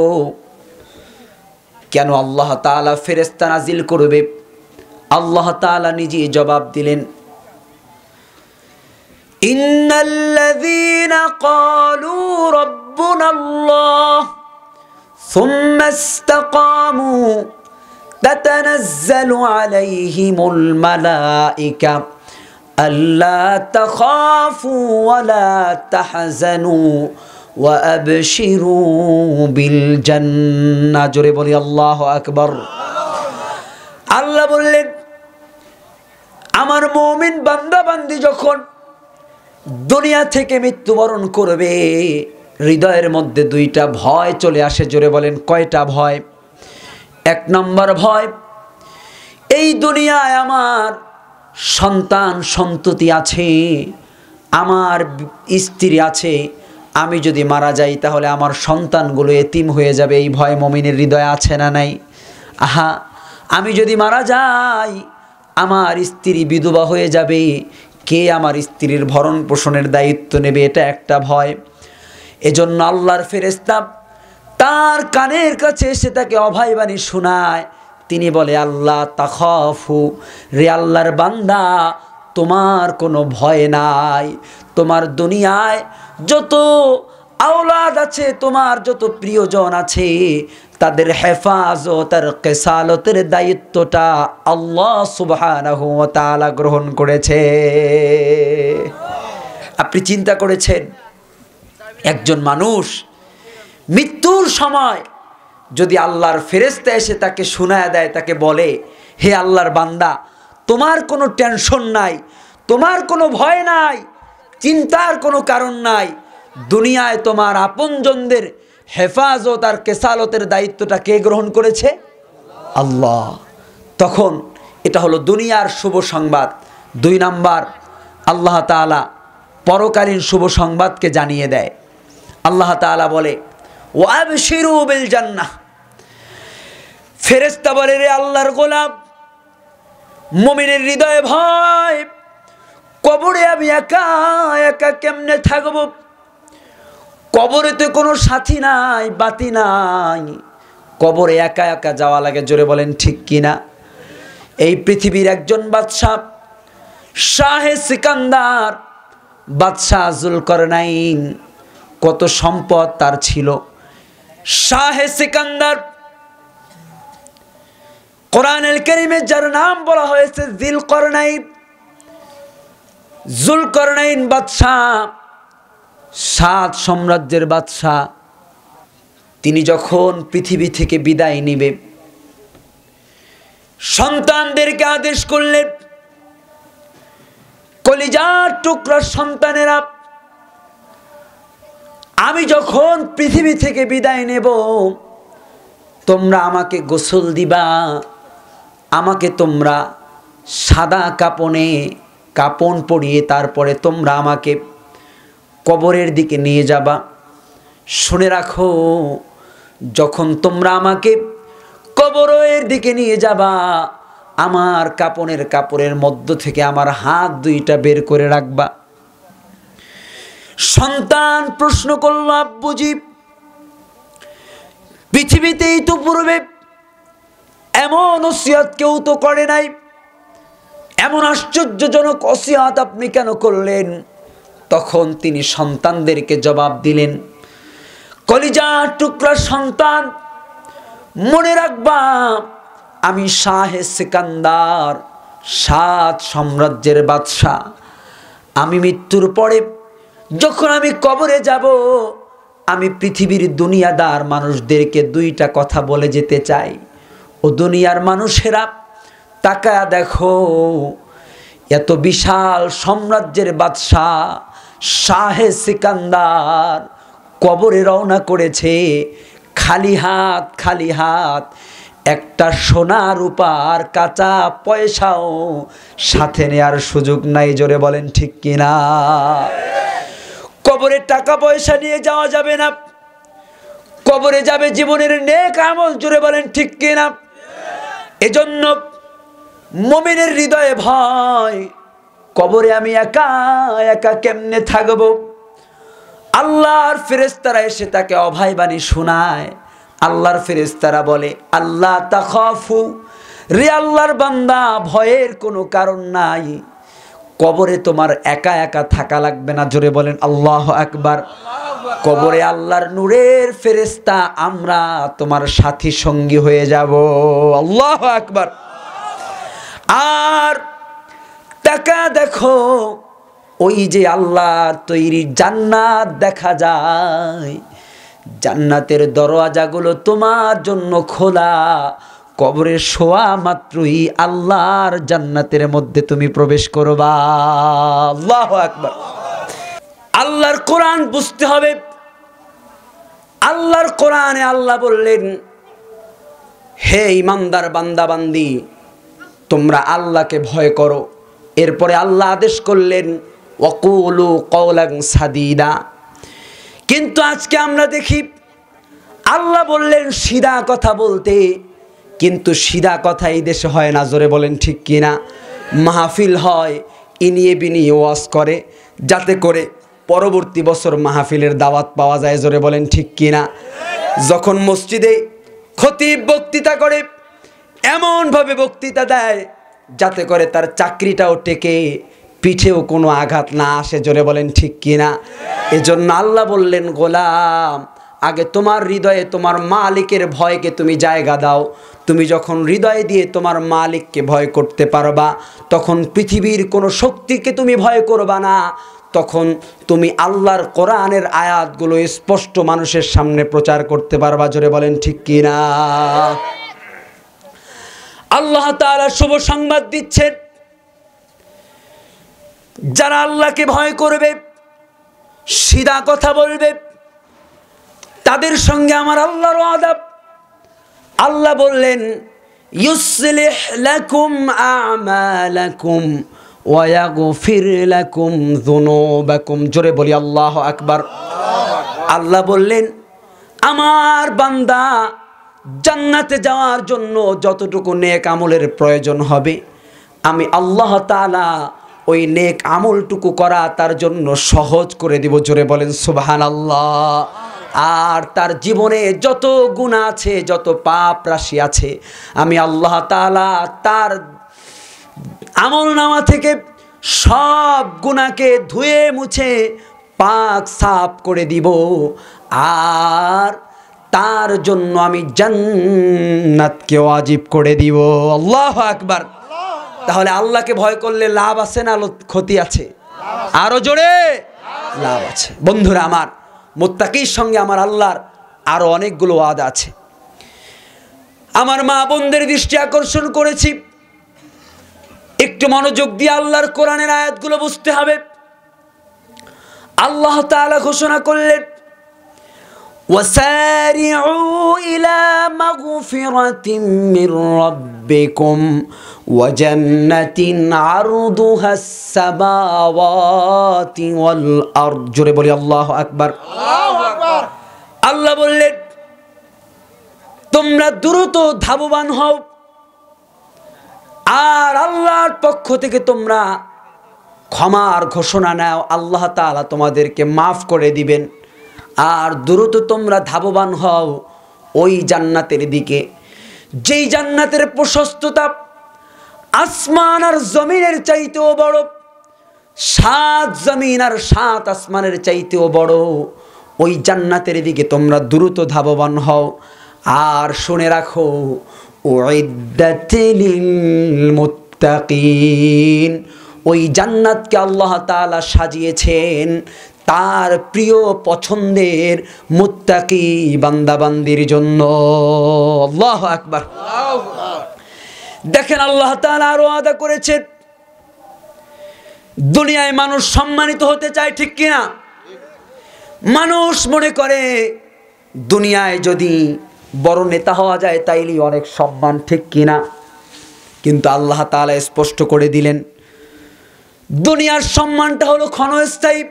কেন আল্লাহ তাআলা ফেরেশতা নাজিল করবে? আল্লাহ তাআলা নিজেই জবাব দিলেন, ইন্নাল্লাযীনা ক্বালু রাব্বুনাল্লাহ সুম্মা ইসতাকামু তাতানাজ্জালু আলাইহিমুল মালায়েকা আল্লা তাখাফু ওয়া লা তাহজানু ওয়া আবশিরু বিল জান্নাহ। জোরে বলি আল্লাহু আকবার। আল্লাহ বললেন, আমার মুমিন বান্দা বান্দি যখন দুনিয়া থেকে মৃত্যুবরণ করবে, হৃদয়ের মধ্যে দুইটা ভয় চলে আসে। জোরে বলেন কয়টা ভয়? এক নম্বর ভয়, এই দুনিয়ায় আমার সন্তান সন্ততি আছে, আমার স্ত্রী আছে, আমি যদি মারা যাই তাহলে আমার সন্তানগুলো এতিম হয়ে যাবে, এই ভয় মুমিনের হৃদয়ে আছে না নাই? আহা, আমি যদি মারা যাই আমার স্ত্রী বিধবা হয়ে যাবে, কে আমার স্ত্রীর ভরণ পোষণের দায়িত্ব নেবে, এটা একটা ভয়। এজন্য আল্লাহর ফেরেশতা তার কানের কাছে এসে তাকে অভয়বাণী শোনায়। তিনি বলে, আল্লাহ তাখাফু, রে আল্লাহর বান্দা তোমার কোনো ভয় নাই। তোমার দুনিয়ায় যত আওলাদ আছে, তোমার যত প্রিয়জন আছে, তাদের হেফাজত আর কেসালতের দায়িত্বটা আল্লাহ সুবহানাহু ওয়া তাআলা গ্রহণ করেছে। আপনি চিন্তা করেছেন একজন মানুষ মৃত্যুর সময় যদি আল্লাহর ফেরেশতা এসে তাকে শোনায় দেয়, তাকে বলে, হে আল্লাহর বান্দা তোমার কোনো টেনশন নাই, তোমার কোনো ভয় নাই, চিন্তার কোনো কারণ নাই, দুনিয়ায় তোমার আপনজনদের হেফাজত আর কেসালতের দায়িত্বটা কে গ্রহণ করেছে? আল্লাহ। তখন এটা হলো দুনিয়ার শুভ সংবাদ। 2 নাম্বার, আল্লাহ তাআলা পরকালীন শুভ সংবাদকে জানিয়ে দেয়। আল্লাহ তাআলা বলে, ওয়াবশিরু বিল জান্নাহ। ফেরেশতা বলে, রে আল্লাহর গোলাম, মুমিনের হৃদয়ে ভয়, কবরে আমি একা একা কেমনে থাকব? কবরেতে কোনো সাথী নাই, বাতি নাই, কবরে একা একা যাওয়া লাগে। জোরে বলেন ঠিক কিনা? এই পৃথিবীর একজন বাদশাহ, শাহে সিকান্দার, বাদশাহ জুলকারনাইন, কত সম্পদ তার ছিল। শাহে সিকান্দার, কোরআনুল কারীমে যার নাম বলা হয়েছে যুলকারনাইন। যুলকারনাইন বাদশাহ, 7 সাম্রাজ্যের বাদশাহ। তিনি যখন পৃথিবী থেকে বিদায় নেবে, সন্তানদেরকে আদেশ করলেন, কলিজার টুকরা সন্তানেরা, আমি যখন পৃথিবী থেকে বিদায় নেব তোমরা আমাকে গোসল দিবা, আমাকে তোমরা সাদা কাপন পরিয়ে তারপরে তোমরা আমাকে কবরের দিকে নিয়ে যাবা। শুনে রাখো, যখন তোমরা আমাকে কবরের দিকে নিয়ে যাবা, আমার কাপড়ের মধ্য থেকে আমার হাত 2টা বের করে রাখবা। সন্তান প্রশ্ন করল, আব্বুজি পৃথিবীতেই তো পূর্বে এমন ওসিয়ত কেউ তো করে নাই, এমন আশ্চর্যজনক ওসিয়ত আপনি কেন করলেন? তখন তিনি সন্তানদেরকে জবাব দিলেন, কলিজার টুকরা সন্তান, মনে রাখবা আমি শাহে সিকান্দার, 7 সাম্রাজ্যের বাদশাহ। আমি মৃত্যুর পরে যখন আমি কবরে যাব, আমি পৃথিবীর দুনিয়াদার মানুষদেরকে 2টা কথা বলে যেতে চাই। ও দুনিয়ার মানুষেরা, তাকায়া দেখো, এত বিশাল সাম্রাজ্যের বাদশাহ শাহে সিকান্দার কবরে রওনা করেছে খালি হাত, একটা সোনা রূপার কাঁচা পয়সাও সাথে নেয়ার সুযোগ নাই। জোরে বলেন ঠিক কিনা? কবরে টাকা পয়সা নিয়ে যাওয়া যাবে না, কবরে যাবে জীবনের নেক আমল। জোরে বলেন ঠিক কিনা? এজন্য মুমিনের হৃদয়ে ভয়, কবরে আমি একা একা কেমনে থাকব? আল্লাহর ফেরেশতারা এসে তাকে অভয়বাণী শোনায়। আল্লাহর ফেরেশতারা বলে, আল্লাহ তাখাফু, রে আল্লাহর বান্দা ভয়ের কোনো কারণ নাই, কবরে তোমার একা একা থাকা লাগবে না। জোরে বলেন আল্লাহু আকবার। কবরে আল্লাহর নূরের ফেরেশতা আমরা তোমার সাথী সঙ্গী হয়ে যাব। আল্লাহু আকবার। আর টাকা দেখো, ওই যে আল্লাহর তৈরি জান্নাত দেখা যায়, জান্নাতের দরওয়াজাগুলো তোমার জন্য খোলা। কবরে শোয়া মাত্রই আল্লাহর জান্নাতের মধ্যে তুমি প্রবেশ করবা। আল্লাহু আকবার। আল্লাহর কোরআন বুঝতে হবে। আল্লাহর কোরআনে আল্লাহ বললেন, হে ইমানদার বান্দা বান্দি, তোমরা আল্লাহকে ভয় করো। এরপরে আল্লাহ আদেশ করলেন, ওয়াকুলু কওলান সাদীদা, কিন্তু আজকে আমরা দেখি আল্লাহ বললেন সিধা কথা বলতে, কিন্তু সিধা কথা এই দেশে হয় না, জোরে বলেন ঠিক কিনা। মাহফিল হয়, ইনিয়ে বিনিয়ে ওয়াজ করে, যাতে করে পরবর্তী বছর মাহফিলের দাওয়াত পাওয়া যায়, জোরে বলেন ঠিক কিনা। যখন মসজিদে খতিব বক্তৃতা করে, এমনভাবে বক্তৃতা দেয় যাতে করে তার চাকরিটাও টেকে, পিঠেও কোনো আঘাত না আসে, জোরে বলেন ঠিক কিনা। এজন্য আল্লাহ বললেন, গোলাম আগে তোমার হৃদয়ে তোমার মালিকের ভয়কে তুমি জায়গা দাও। তুমি যখন হৃদয় দিয়ে তোমার মালিককে ভয় করতে পারবা, তখন পৃথিবীর কোনো শক্তিকে তুমি ভয় করবা না। তখন তুমি আল্লাহর কোরআনের আয়াতগুলো স্পষ্ট মানুষের সামনে প্রচার করতে পারবা, জোরে বলেন ঠিক কিনা। আল্লাহ তাআলা শুভ সংবাদ দিচ্ছেন, যারা আল্লাহকে ভয় করবে, সিধা কথা বলবে, তাদের সঙ্গে আমার আল্লাহর ওয়াদা। আল্লাহ বললেন, ইউসলিহ লাকুম আমালাকুম ওয়া ইয়াগফির লাকুম যুনুবাকুম। জোরে বলি আল্লাহু আকবার। আল্লাহ বললেন, আমার বান্দা জান্নাতে যাওয়ার জন্য যতটুকু নেক আমলের প্রয়োজন হবে, আমি আল্লাহ তাআলা ওই নেক আমলটুকু করা তার জন্য সহজ করে দিব, জোরে বলেন সুবহানাল্লাহ। আর তার জীবনে যত গুনাহ আছে, যত পাপ রাশি আছে, আমি আল্লাহ তাআলা তার আমলনামা থেকে সব গুনাহকে ধুয়ে মুছে পাক সাফ করে দিব। আর তার জন্য আমি জান্নাতকে ওয়াজিব করে দিব। আল্লাহু আকবার। তাহলে আল্লাহকে ভয় করলে লাভ আছে না ক্ষতি আছে? আরো জোরে লাভ আছে। বন্ধুরা আমার, মুত্তাকির সঙ্গে আমার আল্লাহর আরো অনেকগুলো ওয়াদা আছে। আমার মা বোনদের দৃষ্টি আকর্ষণ করেছি, একটু মনোযোগ দিয়ে আল্লাহর কোরআনের আয়াতগুলো বুঝতে হবে। আল্লাহ তাআলা ঘোষণা করলেন, وسارعوا إلى مغفرة من ربكم وجنة عرضها السماوات والأرض। জোরে বলি আল্লাহু আকবার। আল্লাহু আকবার। আল্লাহ বললেন, তোমরা দ্রুত ধাবমান হও, আর আল্লাহর পক্ষ থেকে তোমরা ক্ষমার ঘোষণা নাও। আল্লাহ তাআলা তোমাদেরকে মাফ করে দিবেন। আর দ্রুত তোমরা ধাবমান হও ওই জান্নাতের দিকে, যেই জান্নাতের প্রশস্ততা আসমান আর জমিনের চাইতেও বড়, 7 জমিন আর 7 আসমানের চাইতেও বড়। ওই জান্নাতের দিকে তোমরা দ্রুত ধাবমান হও। আর শুনে রাখো, উইদ্দাত লিল মুত্তাকিন, ওই জান্নাতকে আল্লাহ তাআলা সাজিয়েছেন তার প্রিয় পছন্দের মুত্তাকি বান্দাবান্দির জন্য। আল্লাহু আকবার। দেখেন, আল্লাহ তাআলা আরো ওয়াদা করেছেন, দুনিয়ায় মানুষ সম্মানিত হতে চায়, ঠিক কিনা? মানুষ মনে করে দুনিয়ায় যদি বড় নেতা হওয়া যায় তাইলেই অনেক সম্মান, ঠিক কিনা? কিন্তু আল্লাহ তাআলা স্পষ্ট করে দিলেন, দুনিয়ার সম্মানটা হলো ক্ষণস্থায়ী।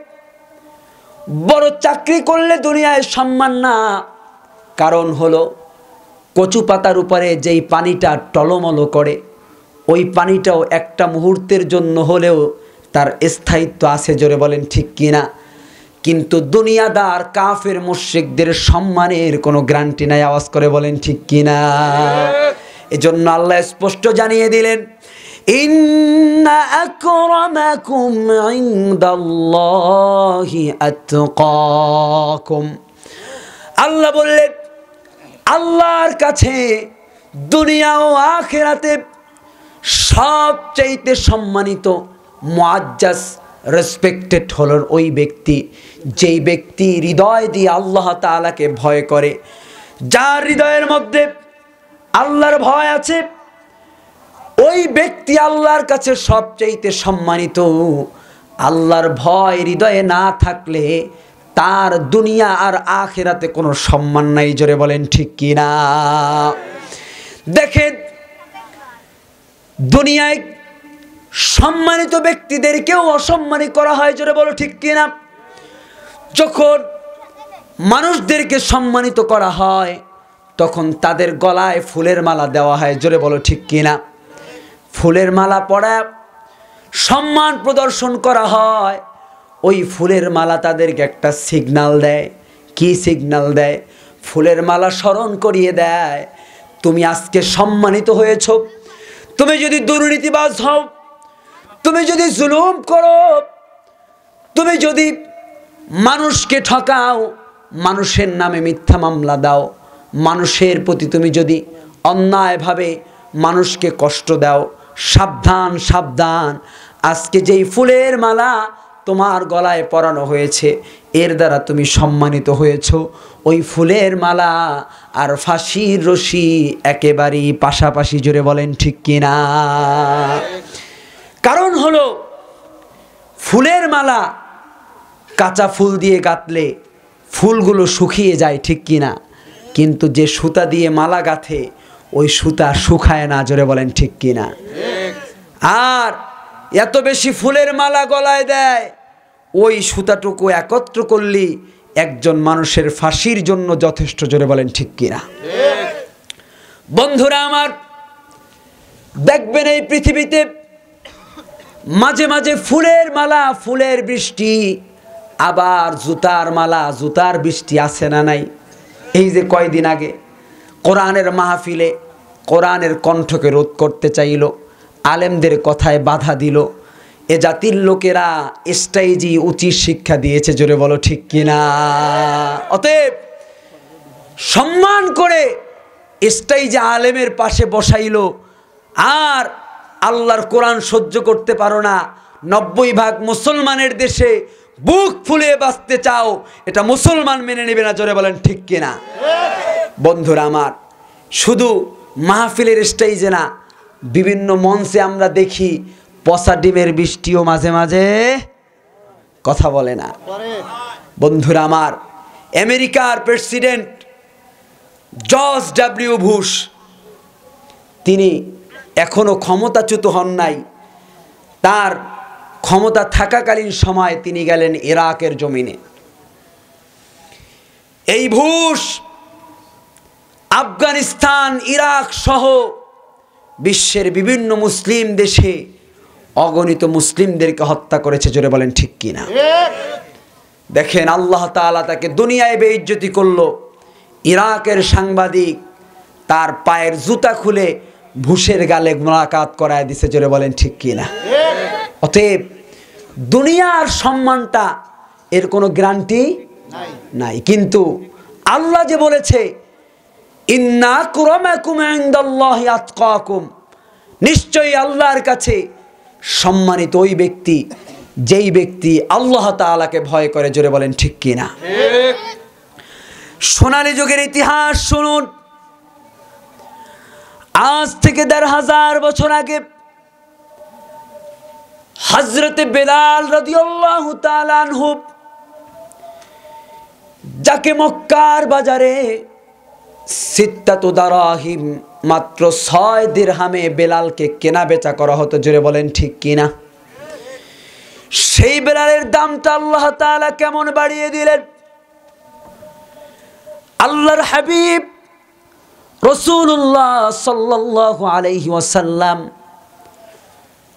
বড় চাকরি করলে দুনিয়ায় সম্মান না। কারণ হলো, কচু পাতার উপরে যেই পানিটা টলমল করে, ওই পানিটাও একটা মুহূর্তের জন্য হলেও তার স্থায়িত্ব আছে, জোরে বলেন ঠিক কিনা। কিন্তু দুনিয়াদার কাফের মুশরিকদের সম্মানের কোনো গ্যারান্টি নাই, আওয়াজ করে বলেন ঠিক কিনা। এজন্য আল্লাহ স্পষ্ট জানিয়ে দিলেন, ইন্না আকরামাকুম ইনদাল্লাহি আতকাকুম। আল্লাহ বললেন, আল্লাহর কাছে দুনিয়া ও আখিরাতে সবচাইতে সম্মানিত, মুআজ্জাজ, রেসপেক্টেড হলো ওই ব্যক্তি, যেই ব্যক্তি হৃদয় দিয়ে আল্লাহ তাআলাকে ভয় করে। যার হৃদয়ের মধ্যে আল্লাহর ভয় আছে, ওই ব্যক্তি আল্লাহর কাছে সবচাইতে সম্মানিত। আল্লাহর ভয় হৃদয়ে না থাকলে তার দুনিয়া আর আখিরাতে কোনো সম্মান নাই, জোরে বলেন ঠিক কিনা। দেখেন, দুনিয়ায় সম্মানিত ব্যক্তিদেরকেও অসম্মানী করা হয়, জোরে বলো ঠিক কিনা। যখন মানুষদেরকে সম্মানিত করা হয় তখন তাদের গলায় ফুলের মালা দেওয়া হয়। জোরে বলো ঠিক কিনা? ফুলের মালা পরা সম্মান প্রদর্শন করা হয়। ওই ফুলের মালা তাদেরকে একটা সিগন্যাল দেয়। কি সিগন্যাল দেয়? ফুলের মালা স্মরণ করিয়ে দেয় তুমি আজকে সম্মানিত হয়েছ। তুমি যদি দুর্নীতিবাজ হও, তুমি যদি জুলুম করো, তুমি যদি মানুষকে ঠকাও, মানুষের নামে মিথ্যা মামলা দাও, মানুষের প্রতি তুমি যদি অন্যায়ভাবে মানুষকে কষ্ট দাও, সাবধান সাবধান, আজকে যেই ফুলের মালা তোমার গলায় পরানো হয়েছে এর দ্বারা তুমি সম্মানিত হয়েছ। ওই ফুলের মালা আর ফাঁসির রশি একেবারেই পাশাপাশি। জোরে বলেন ঠিক কিনা? কারণ হলো ফুলের মালা কাঁচা ফুল দিয়ে গাঁথলে ফুলগুলো শুকিয়ে যায়, ঠিক কিনা? কিন্তু যে সুতা দিয়ে মালা গাঁথে ওই সুতা শুকায় না। জোরে বলেন ঠিক কিনা? আর এত বেশি ফুলের মালা গলায় দেয়, ওই সুতাটুকু একত্র করলে একজন মানুষের ফাঁসির জন্য যথেষ্ট। জোরে বলেন ঠিক কিনা? বন্ধুরা আমার, দেখবেন এই পৃথিবীতে মাঝে মাঝে ফুলের মালা, ফুলের বৃষ্টি, আবার জুতার মালা, জুতার বৃষ্টি আছে না নাই? এই যে কয়দিন আগে কোরআনের মাহফিলে কোরআনের কণ্ঠকে রোধ করতে চাইল, আলেমদের কথায় বাধা দিল, এ জাতির লোকেরা স্টেজে উচিত শিক্ষা দিয়েছে। জোরে বলো ঠিক কিনা? অতএব সম্মান করে স্টেজে আলেমের পাশে বসাইল, আর আল্লাহর কোরআন সহ্য করতে পারো না, 90% মুসলমানের দেশে বুক ফুলিয়ে বাঁচতে চাও, এটা মুসলমান মেনে নেবে না। জোরে বলেন ঠিক কিনা? বন্ধুরা আমার, শুধু মাহফিলের স্টেজে না, বিভিন্ন মঞ্চে আমরা দেখি পচা ডিমের বৃষ্টিও মাঝে মাঝে কথা বলে না। বন্ধুরা আমার, আমেরিকার প্রেসিডেন্ট জর্জ ডব্লিউ বুশ, তিনি এখনো ক্ষমতাচ্যুত হন নাই। তার ক্ষমতা থাকাকালীন সময় তিনি গেলেন ইরাকের জমিনে। এই বুশ আফগানিস্তান, ইরাক সহ বিশ্বের বিভিন্ন মুসলিম দেশে অগণিত মুসলিমদেরকে হত্যা করেছে। জোরে বলেন ঠিক কিনা? দেখেন, আল্লাহ তাআলা তাকে দুনিয়ায় বেইজ্জতি করলো। ইরাকের সাংবাদিক তার পায়ের জুতা খুলে বুশের গালে মোলাকাত করায় দিছে। জোরে বলেন ঠিক কিনা? অতএব দুনিয়ার সম্মানটা এর কোনো গ্যারান্টি নাই, কিন্তু আল্লাহ যে বলেছে ইন্না আক্রামাকুম ইনদাল্লাহি আতকাকুম, নিশ্চয়ই আল্লাহর কাছে সম্মানিত ওই ব্যক্তি যেই ব্যক্তি আল্লাহ তাআলাকে ভয় করে। জোরে বলেন ঠিক কিনা? সোনালী যুগের ইতিহাস শুনুন। আজ থেকে ১৫০০ বছর আগে হযরতে বেলাল রাদিয়াল্লাহু তাআলা আনহু, যাকে মক্কার বাজারে সিত্তাতু দারাহিম, মাত্র ৬ দিরহামে বেলালকে কেনা বেচা করা হতো। জোরে বলেন ঠিক কিনা? সেই বেলালের দামটা আল্লাহ তাআলা কেমন বাড়িয়ে দিলেন। আল্লাহর হাবিব রাসূলুল্লাহ সাল্লাল্লাহু আলাইহি ওয়াসাল্লাম,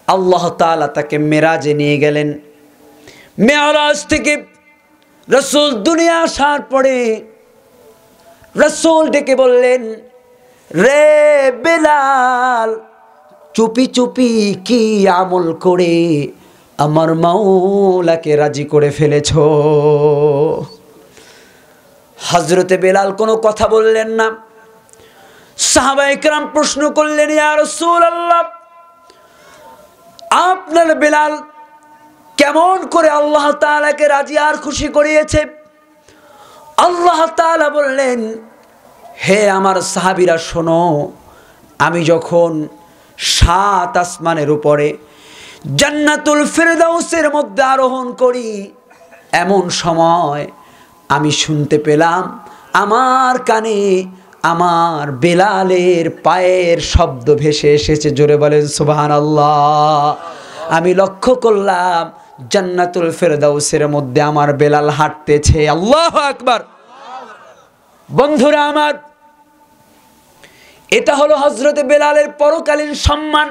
আল্লাহ তাআলা তাকে মেরাজে নিয়ে গেলেন। মেরাজ থেকে রাসূল দুনিয়া আসার পরে রাসূল ডেকে বললেন, রে বেলাল, চুপি চুপি কি আমল করে আমার মাওলাকে রাজি করে ফেলেছ? হযরতে বেলাল কোনো কথা বললেন না। সাহাবায়ে কেরাম প্রশ্ন করলেন, ইয়া রাসূলুল্লাহ, আপনার বেলাল কেমন করে আল্লাহ তাআলাকে রাজি আর খুশি করিয়েছে? আল্লাহ তাআলা বললেন, হে আমার সাহাবীরা শোনো, আমি যখন ৭ আসমানের উপরে জান্নাতুল ফিরদাউসের মধ্যে আরোহণ করি, এমন সময় আমি শুনতে পেলাম আমার কানে আমার বেলালের পায়ের শব্দ ভেসে এসেছে। জোরে বলেন সুবহানাল্লাহ। আমি লক্ষ্য করলাম জান্নাতুল ফিরদাউসের মধ্যে আমার বেলাল হাঁটতেছে। আল্লাহু আকবার। বন্ধুরা আমার, এটা হলো হযরতে বেলালের পরকালীন সম্মান।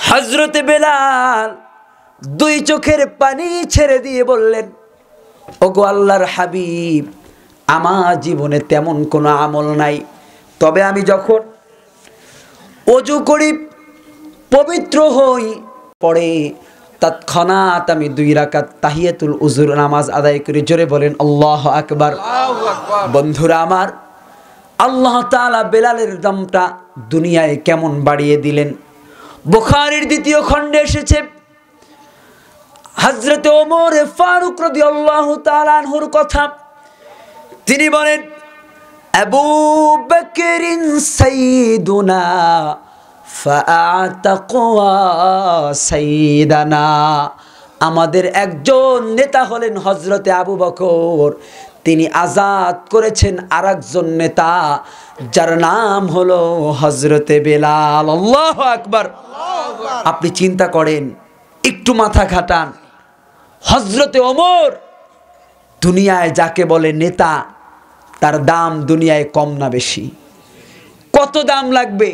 হযরতে বেলাল দুই চোখের পানি ছেড়ে দিয়ে বললেন, ওগো আল্লাহর হাবিব, আমার জীবনে তেমন কোনো আমল নাই, তবে আমি যখন ওযু করি, পবিত্র হই, পরে তৎক্ষণাৎ আমি 2 রাকাত তাহিয়াতুল উযুর নামাজ আদায় করি। জোরে বলেন আল্লাহু আকবার। বন্ধুরা আমার, আল্লাহ তাআলা বেলালের দামটা দুনিয়ায় কেমন বাড়িয়ে দিলেন। বুখারীর 2য় খণ্ডে এসেছে হযরত ওমর ফারুক রাদিয়াল্লাহু তাআলা আনহুর কথা। তিনি বলেন, আবু বকরিন সাইয়্যিদুনা ফাআতাকা সাইয়্যিদানা। আমাদের একজন নেতা হলেন হযরতে আবু বকর, তিনি আজাদ করেছেন আরেকজন নেতা, যার নাম হলো হযরতে বেলাল। আল্লাহু আকবার। আপনি চিন্তা করেন, একটু মাথা খাটান, হযরতে ওমর দুনিয়ায় যাকে বলে নেতা, তার দাম দুনিয়ায় কম না বেশি? কত দাম লাগবে?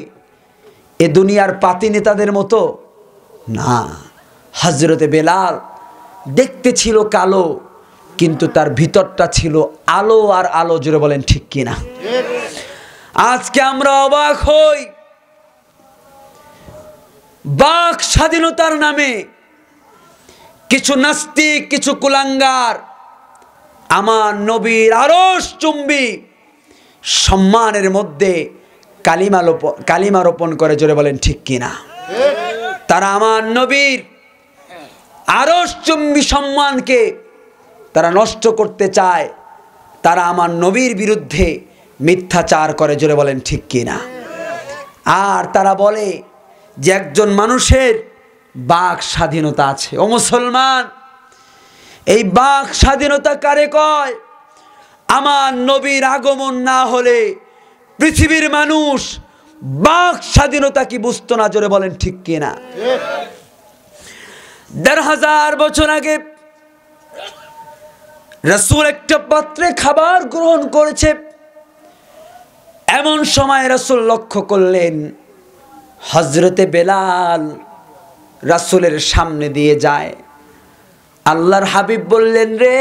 এ দুনিয়ার পাতি নেতাদের মতো না। হযরতে বেলাল দেখতে ছিল কালো, কিন্তু তার ভিতরটা ছিল আলো আর আলো। জোরে বলেন ঠিক কিনা? আজকে আমরা অবাক হই, বাক স্বাধীনতার নামে কিছু নাস্তিক, কিছু কুলাঙ্গার আমার নবীর আরশ চুম্বি সম্মানের মধ্যে কালিমা রোপণ করে। জোরে বলেন ঠিক কিনা? তারা আমার নবীর আরশ চুম্বি সম্মানকে তারা নষ্ট করতে চায়, তারা আমার নবীর বিরুদ্ধে মিথ্যাচার করে। জোরে বলেন ঠিক কিনা? আর তারা বলে যে একজন মানুষের বাক স্বাধীনতা আছে। ও মুসলমান, এই বাক স্বাধীনতা কারে কয়? আমার নবীর আগমন না হলে পৃথিবীর মানুষ বাক স্বাধীনতা কি বুঝতো না? জোরে বলেন ঠিক কিনা? ১৫০০ বছর আগে রাসূল একটা পাত্রে খাবার গ্রহণ করেছে। এমন সময় রাসূল লক্ষ্য করলেন হযরতে বেলাল রাসূলের সামনে দিয়ে যায়। আল্লাহর হাবিব বললেন, রে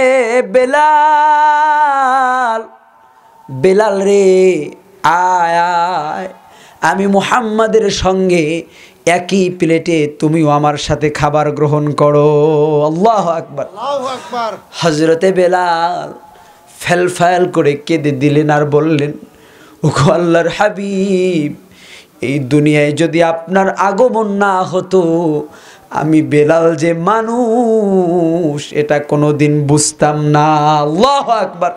বেলাল, বেলাল রে, আয় আয়, আমি মুহাম্মাদের সঙ্গে একই প্লেটে তুমিও আমার সাথে খাবার গ্রহণ করো। আল্লাহু আকবার। হযরতে বেলাল ফেলফেল করে কেঁদে দিলেন আর বললেন, ওগো আল্লাহর হাবিব, এই দুনিয়ায় যদি আপনার আগমন না হতো, আমি বেলাল যে মানুষ এটা কোনোদিন বুঝতাম না। আল্লাহু আকবার।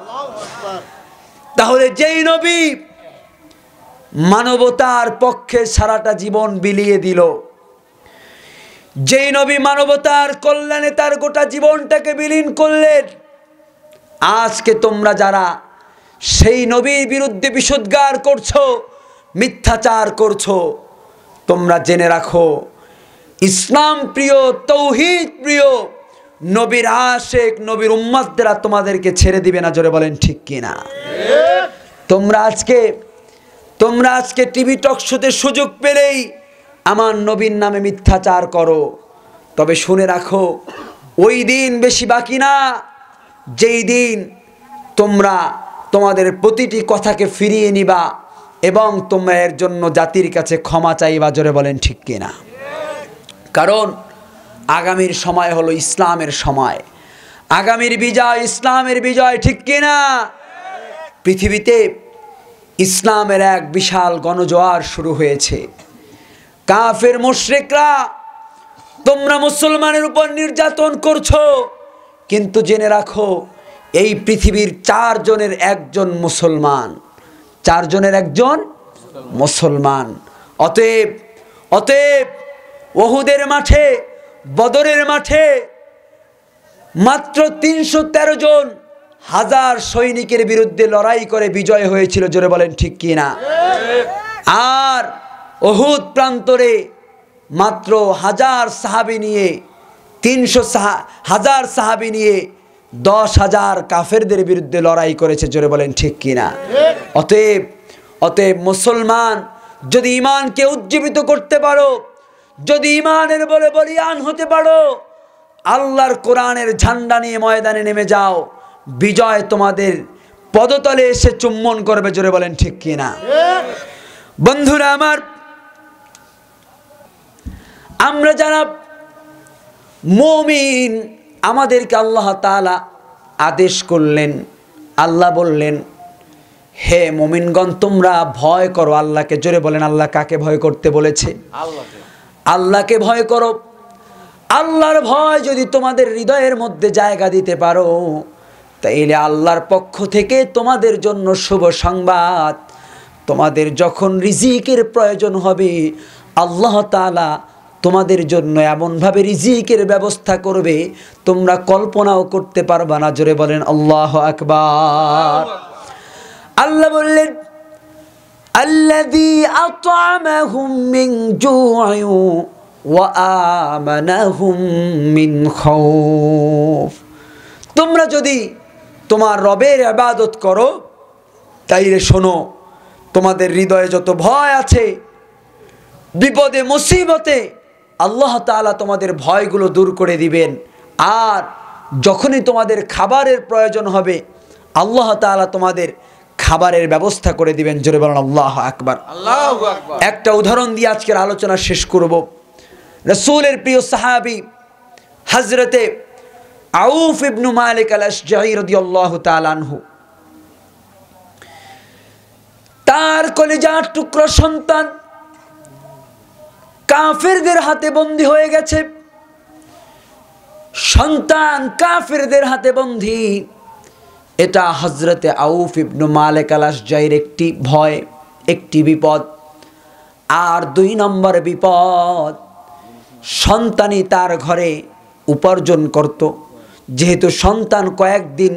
তাহলে যেই নবী মানবতার পক্ষে সারাটা জীবন বিলিয়ে দিল, যেই নবী মানবতার কল্যাণে তার গোটা জীবনটাকে বিলীন করলেন, আজকে তোমরা যারা সেই নবীর বিরুদ্ধে বিষোদ্গার করছো, মিথ্যাচার করছো, তোমরা জেনে রাখো, ইসলাম প্রিয়, তৌহিদ প্রিয় নবীর আশিক, নবীর উম্মতরা তোমাদেরকে ছেড়ে দিবে না। জোরে বলেন ঠিক কিনা? তোমরা আজকে টিভি টক শোতে সুযোগ পেলেই আমার নবীর নামে মিথ্যাচার করো। তবে শুনে রাখো, ওই দিন বেশি বাকি না যেই দিন তোমরা তোমাদের প্রতিটি কথাকে ফিরিয়ে নিবা এবং তোমরা এর জন্য জাতির কাছে ক্ষমা চাইবা। জোরে বলেন ঠিক কিনা? কারণ আগামীর সময় হলো ইসলামের সময়, আগামীর বিজয় ইসলামের বিজয়। ঠিক কিনা? পৃথিবীতে ইসলামের এক বিশাল গণজোয়ার শুরু হয়েছে। কাফের মুশরিকরা তোমরা মুসলমানের উপর নির্যাতন করছো, কিন্তু জেনে রাখো, এই পৃথিবীর 4 জনের একজন মুসলমান, 4 জনের একজন মুসলমান। অতএব উহুদের মাঠে, বদরের মাঠে মাত্র 313 জন হাজার সৈনিকের বিরুদ্ধে লড়াই করে বিজয় হয়েছিল। জোরে বলেন ঠিক কিনা? আর উহুদ প্রান্তরে মাত্র 1000 সাহাবী নিয়ে 300 সাহাবী নিয়ে 10,000 কাফেরদের বিরুদ্ধে লড়াই করেছে, জোরে বলেন ঠিক কিনা? অতএব মুসলমান, যদি ঈমানকে উজ্জীবিত করতে পারো, যদি ঈমানের বলে বলিয়ান হতে পারো, আল্লাহর কোরআনের ঝান্ডা নিয়ে ময়দানে নেমে যাও, বিজয় তোমাদের পদতলে এসে চুম্বন করবে, জোরে বলেন ঠিক কিনা? বন্ধুরা আমার, আমরা যারা মুমিন, আমাদেরকে আল্লাহ তাআলা আদেশ করলেন, আল্লাহ বললেন, হে মুমিনগণ তোমরা ভয় করো আল্লাহকে। জোরে বলেন, আল্লাহ কাকে ভয় করতে বলেছে? আল্লাহকে ভয় করো। আল্লাহর ভয় যদি তোমাদের হৃদয়ের মধ্যে জায়গা দিতে পারো, তাইলে আল্লাহর পক্ষ থেকে তোমাদের জন্য শুভ সংবাদ, তোমাদের যখন রিজিকের প্রয়োজন হবে আল্লাহ তাআলা তোমাদের জন্য এমনভাবে রিজিকের ব্যবস্থা করবে তোমরা কল্পনাও করতে পারবা না। জোরে বলেন আল্লাহু আকবার। আল্লাহ বললেন, আল্লাযী আত'আমাহুম মিন জু'ইন ওয়া আমানাহুম মিন খাউফ। তোমরা যদি তোমার রবের ইবাদত করো, তাইলে শোনো, তোমাদের হৃদয়ে যত ভয় আছে, বিপদে মুসিবতে আল্লাহ তাআলা তোমাদের ভয়গুলো দূর করে দিবেন। আর যখনই তোমাদের খাবারের প্রয়োজন হবে আল্লাহ তাআলা তোমাদের খাবারের ব্যবস্থা করে দিবেন। জোরে বলেন আল্লাহু আকবার। আল্লাহু আকবার। একটা উদাহরণ দিয়ে আজকের আলোচনা শেষ করব। রাসূলের প্রিয় সাহাবী হযরতে আউফ ইবনে মালিক আল-আশজাঈ রাদিয়াল্লাহু তাআলা আনহু, তার কলিজার টুকরো সন্তান কাফেরদের হাতে বন্দী হয়ে গেছে। সন্তান কাফেরদের হাতে বন্দী, এটা হযরতে আউফ ইবনে মালিক আল-আশজাঈর একটি ভয়, একটি বিপদ। আর 2 নম্বর বিপদ, সন্তানই তার ঘরে উপার্জন করত। যেহেতু সন্তান কয়েকদিন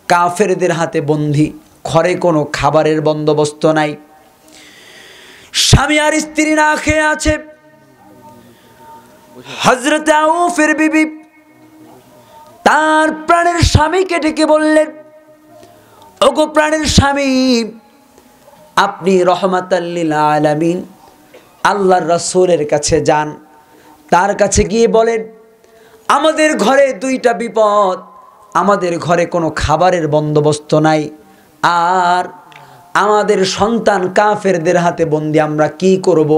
কাফেরদের হাতে বন্দী, ঘরে কোনো খাবারের বন্দোবস্ত নাই, স্বামী আর স্ত্রী না খেয়ে আছে। হযরতে আউফের বিবি তার প্রাণের স্বামীকে ডেকে বললেন, ওগো প্রাণের স্বামী, আপনি রহমাতাল লিল আলামিন আল্লাহর রাসূলের কাছে যান, তার কাছে গিয়ে বলেন, আমাদের ঘরে 2টা বিপদ, আমাদের ঘরে কোনো খাবারের বন্দোবস্ত নাই, আর আমাদের সন্তান কাফেরদের হাতে বন্দী, আমরা কি করব?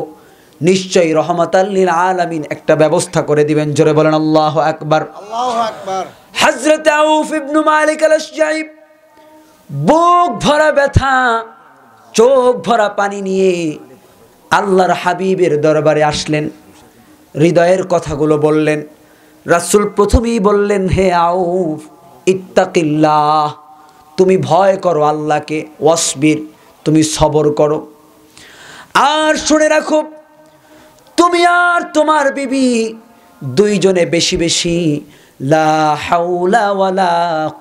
নিশ্চয়ই রহমাতাল লিল আলামিন একটা ব্যবস্থা করে দিবেন। জোরে বলেন আল্লাহু আকবার। আল্লাহু আকবার। হযরত আউফ ইবনে মালিক আল-আশজাঈ বুক ভরা ব্যথা, চোখ ভরা পানি নিয়ে আল্লাহর হাবিবের দরবারে আসলেন, হৃদয়ের কথাগুলো বললেন। রাসূল প্রথমেই বললেন, হে আউফ ইত্তাকিল্লাহ, তুমি ভয় করো আল্লাহকে, ওয়াসবির, তুমি সবর করো। আর শুনে রাখো, তুমি আর তোমার বিবি 2 জনে বেশি বেশি লা হাওলা ওয়ালা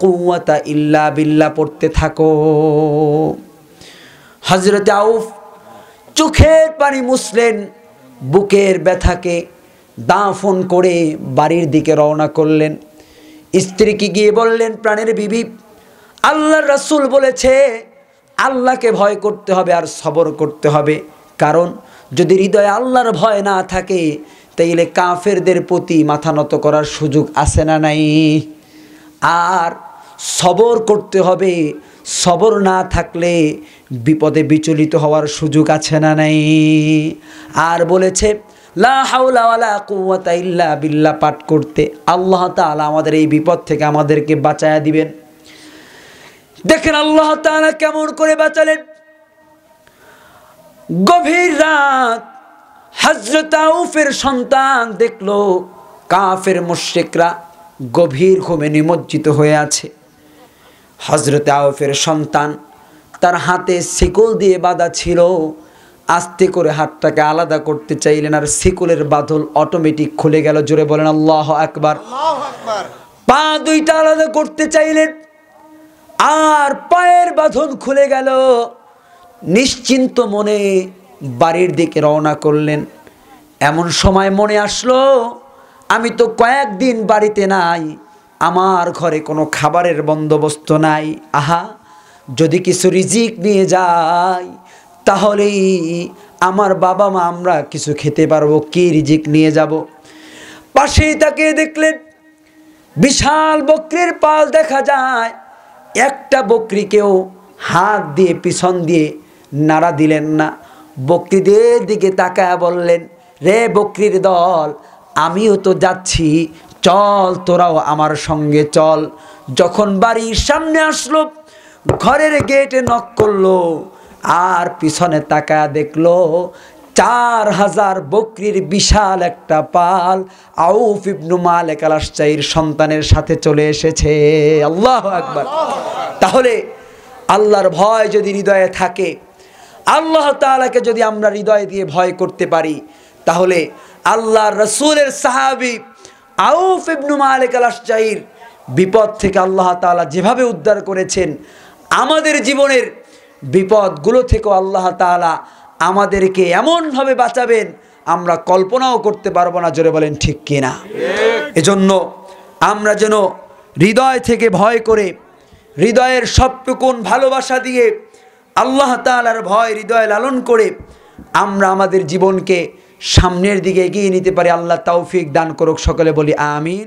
কুওয়াতা ইল্লা বিল্লাহ পড়তে থাকো। হযরত আউফ চোখের পানি মুছলেন, বুকের ব্যথাকে দাফন করে বাড়ির দিকে রওনা করলেন। স্ত্রীকে গিয়ে বললেন, প্রাণের বিবি, আল্লাহর রাসূল বলেছে আল্লাহকে ভয় করতে হবে আর সবর করতে হবে, কারণ যদি হৃদয়ে আল্লাহর ভয় না থাকে তাইলে কাফেরদের প্রতি মাথা নত করার সুযোগ আছে না নাই? আর সবর করতে হবে, সবর না থাকলে বিপদে বিচলিত হওয়ার সুযোগ আছে না নাই? আর বলেছে লা হাওলা ওয়ালা কুওয়াতা ইল্লা বিল্লাহ পাঠ করতে। আল্লাহ তাআলা আমাদের এই বিপদ থেকে আমাদেরকে বাঁচায়া দিবেন। দেখেন আল্লাহ তাআলা কেমন করে বাঁচালেন। গভীর রাত হযরত আউফের সন্তান দেখলো কাফের মুশরিকরা গভীর ঘুমে নিমজ্জিত হয়ে আছে। হযরত আউফের সন্তান, তার হাতে শিকল দিয়ে বাঁধা ছিল, আস্তে করে হাতটাকে আলাদা করতে চাইলেন, আর শিকলের বাঁধন অটোমেটিক খুলে গেল। জোরে বলেন আল্লাহু আকবার। আল্লাহু আকবার। পা 2টা আলাদা করতে চাইলেন, আর পায়ের বাঁধন খুলে গেল। নিশ্চিন্ত মনে বাড়ির দিকে রওনা করলেন। এমন সময় মনে আসলো, আমি তো কয়েকদিন বাড়িতে নাই, আমার ঘরে কোনো খাবারের বন্দোবস্ত নাই, আহা যদি কিছু রিজিক নিয়ে যাই তাহলেই আমার বাবা মা আমরা কিছু খেতে পারবো, কি রিজিক নিয়ে যাব। পাশেই তাকিয়ে দেখলেন বিশাল বকরির পাল দেখা যায়। একটা বকরিকেও হাত দিয়ে পিছন দিয়ে নাড়া দিলেন না। বকরিদের দিকে তাকায় বললেন, রে বকরির দল, আমিও তো যাচ্ছি, চল তোরাও আমার সঙ্গে চল। যখন বাড়ির সামনে আসলো, ঘরের গেটে নক করলো, আর পিছনে তাকায় দেখলো 4000 বকরির বিশাল একটা পাল আউফ ইবনু মালিক আল আশজাইর সন্তানের সাথে চলে এসেছে। আল্লাহু আকবার। তাহলে আল্লাহর ভয় যদি হৃদয়ে থাকে, আল্লাহ তাআলাকে যদি আমরা হৃদয় দিয়ে ভয় করতে পারি, তাহলে আল্লাহর রাসূলের সাহাবী আউফ ইবনু মালিক আল আশজাইর বিপদ থেকে আল্লাহ তাআলা যেভাবে উদ্ধার করেছেন, আমাদের জীবনের বিপদগুলো থেকেও আল্লাহ তাআলা আমাদেরকে এমনভাবে বাঁচাবেন আমরা কল্পনাও করতে পারবো না। জোরে বলেন ঠিক কিনা? এজন্য আমরা যেন হৃদয় থেকে ভয় করে, হৃদয়ের সবটুকুন ভালোবাসা দিয়ে, আল্লাহ তাআলার ভয় হৃদয়ে লালন করে আমরা আমাদের জীবনকে সামনের দিকে এগিয়ে নিতে পারি। আল্লাহ তৌফিক দান করুক। সকলে বলি আমিন।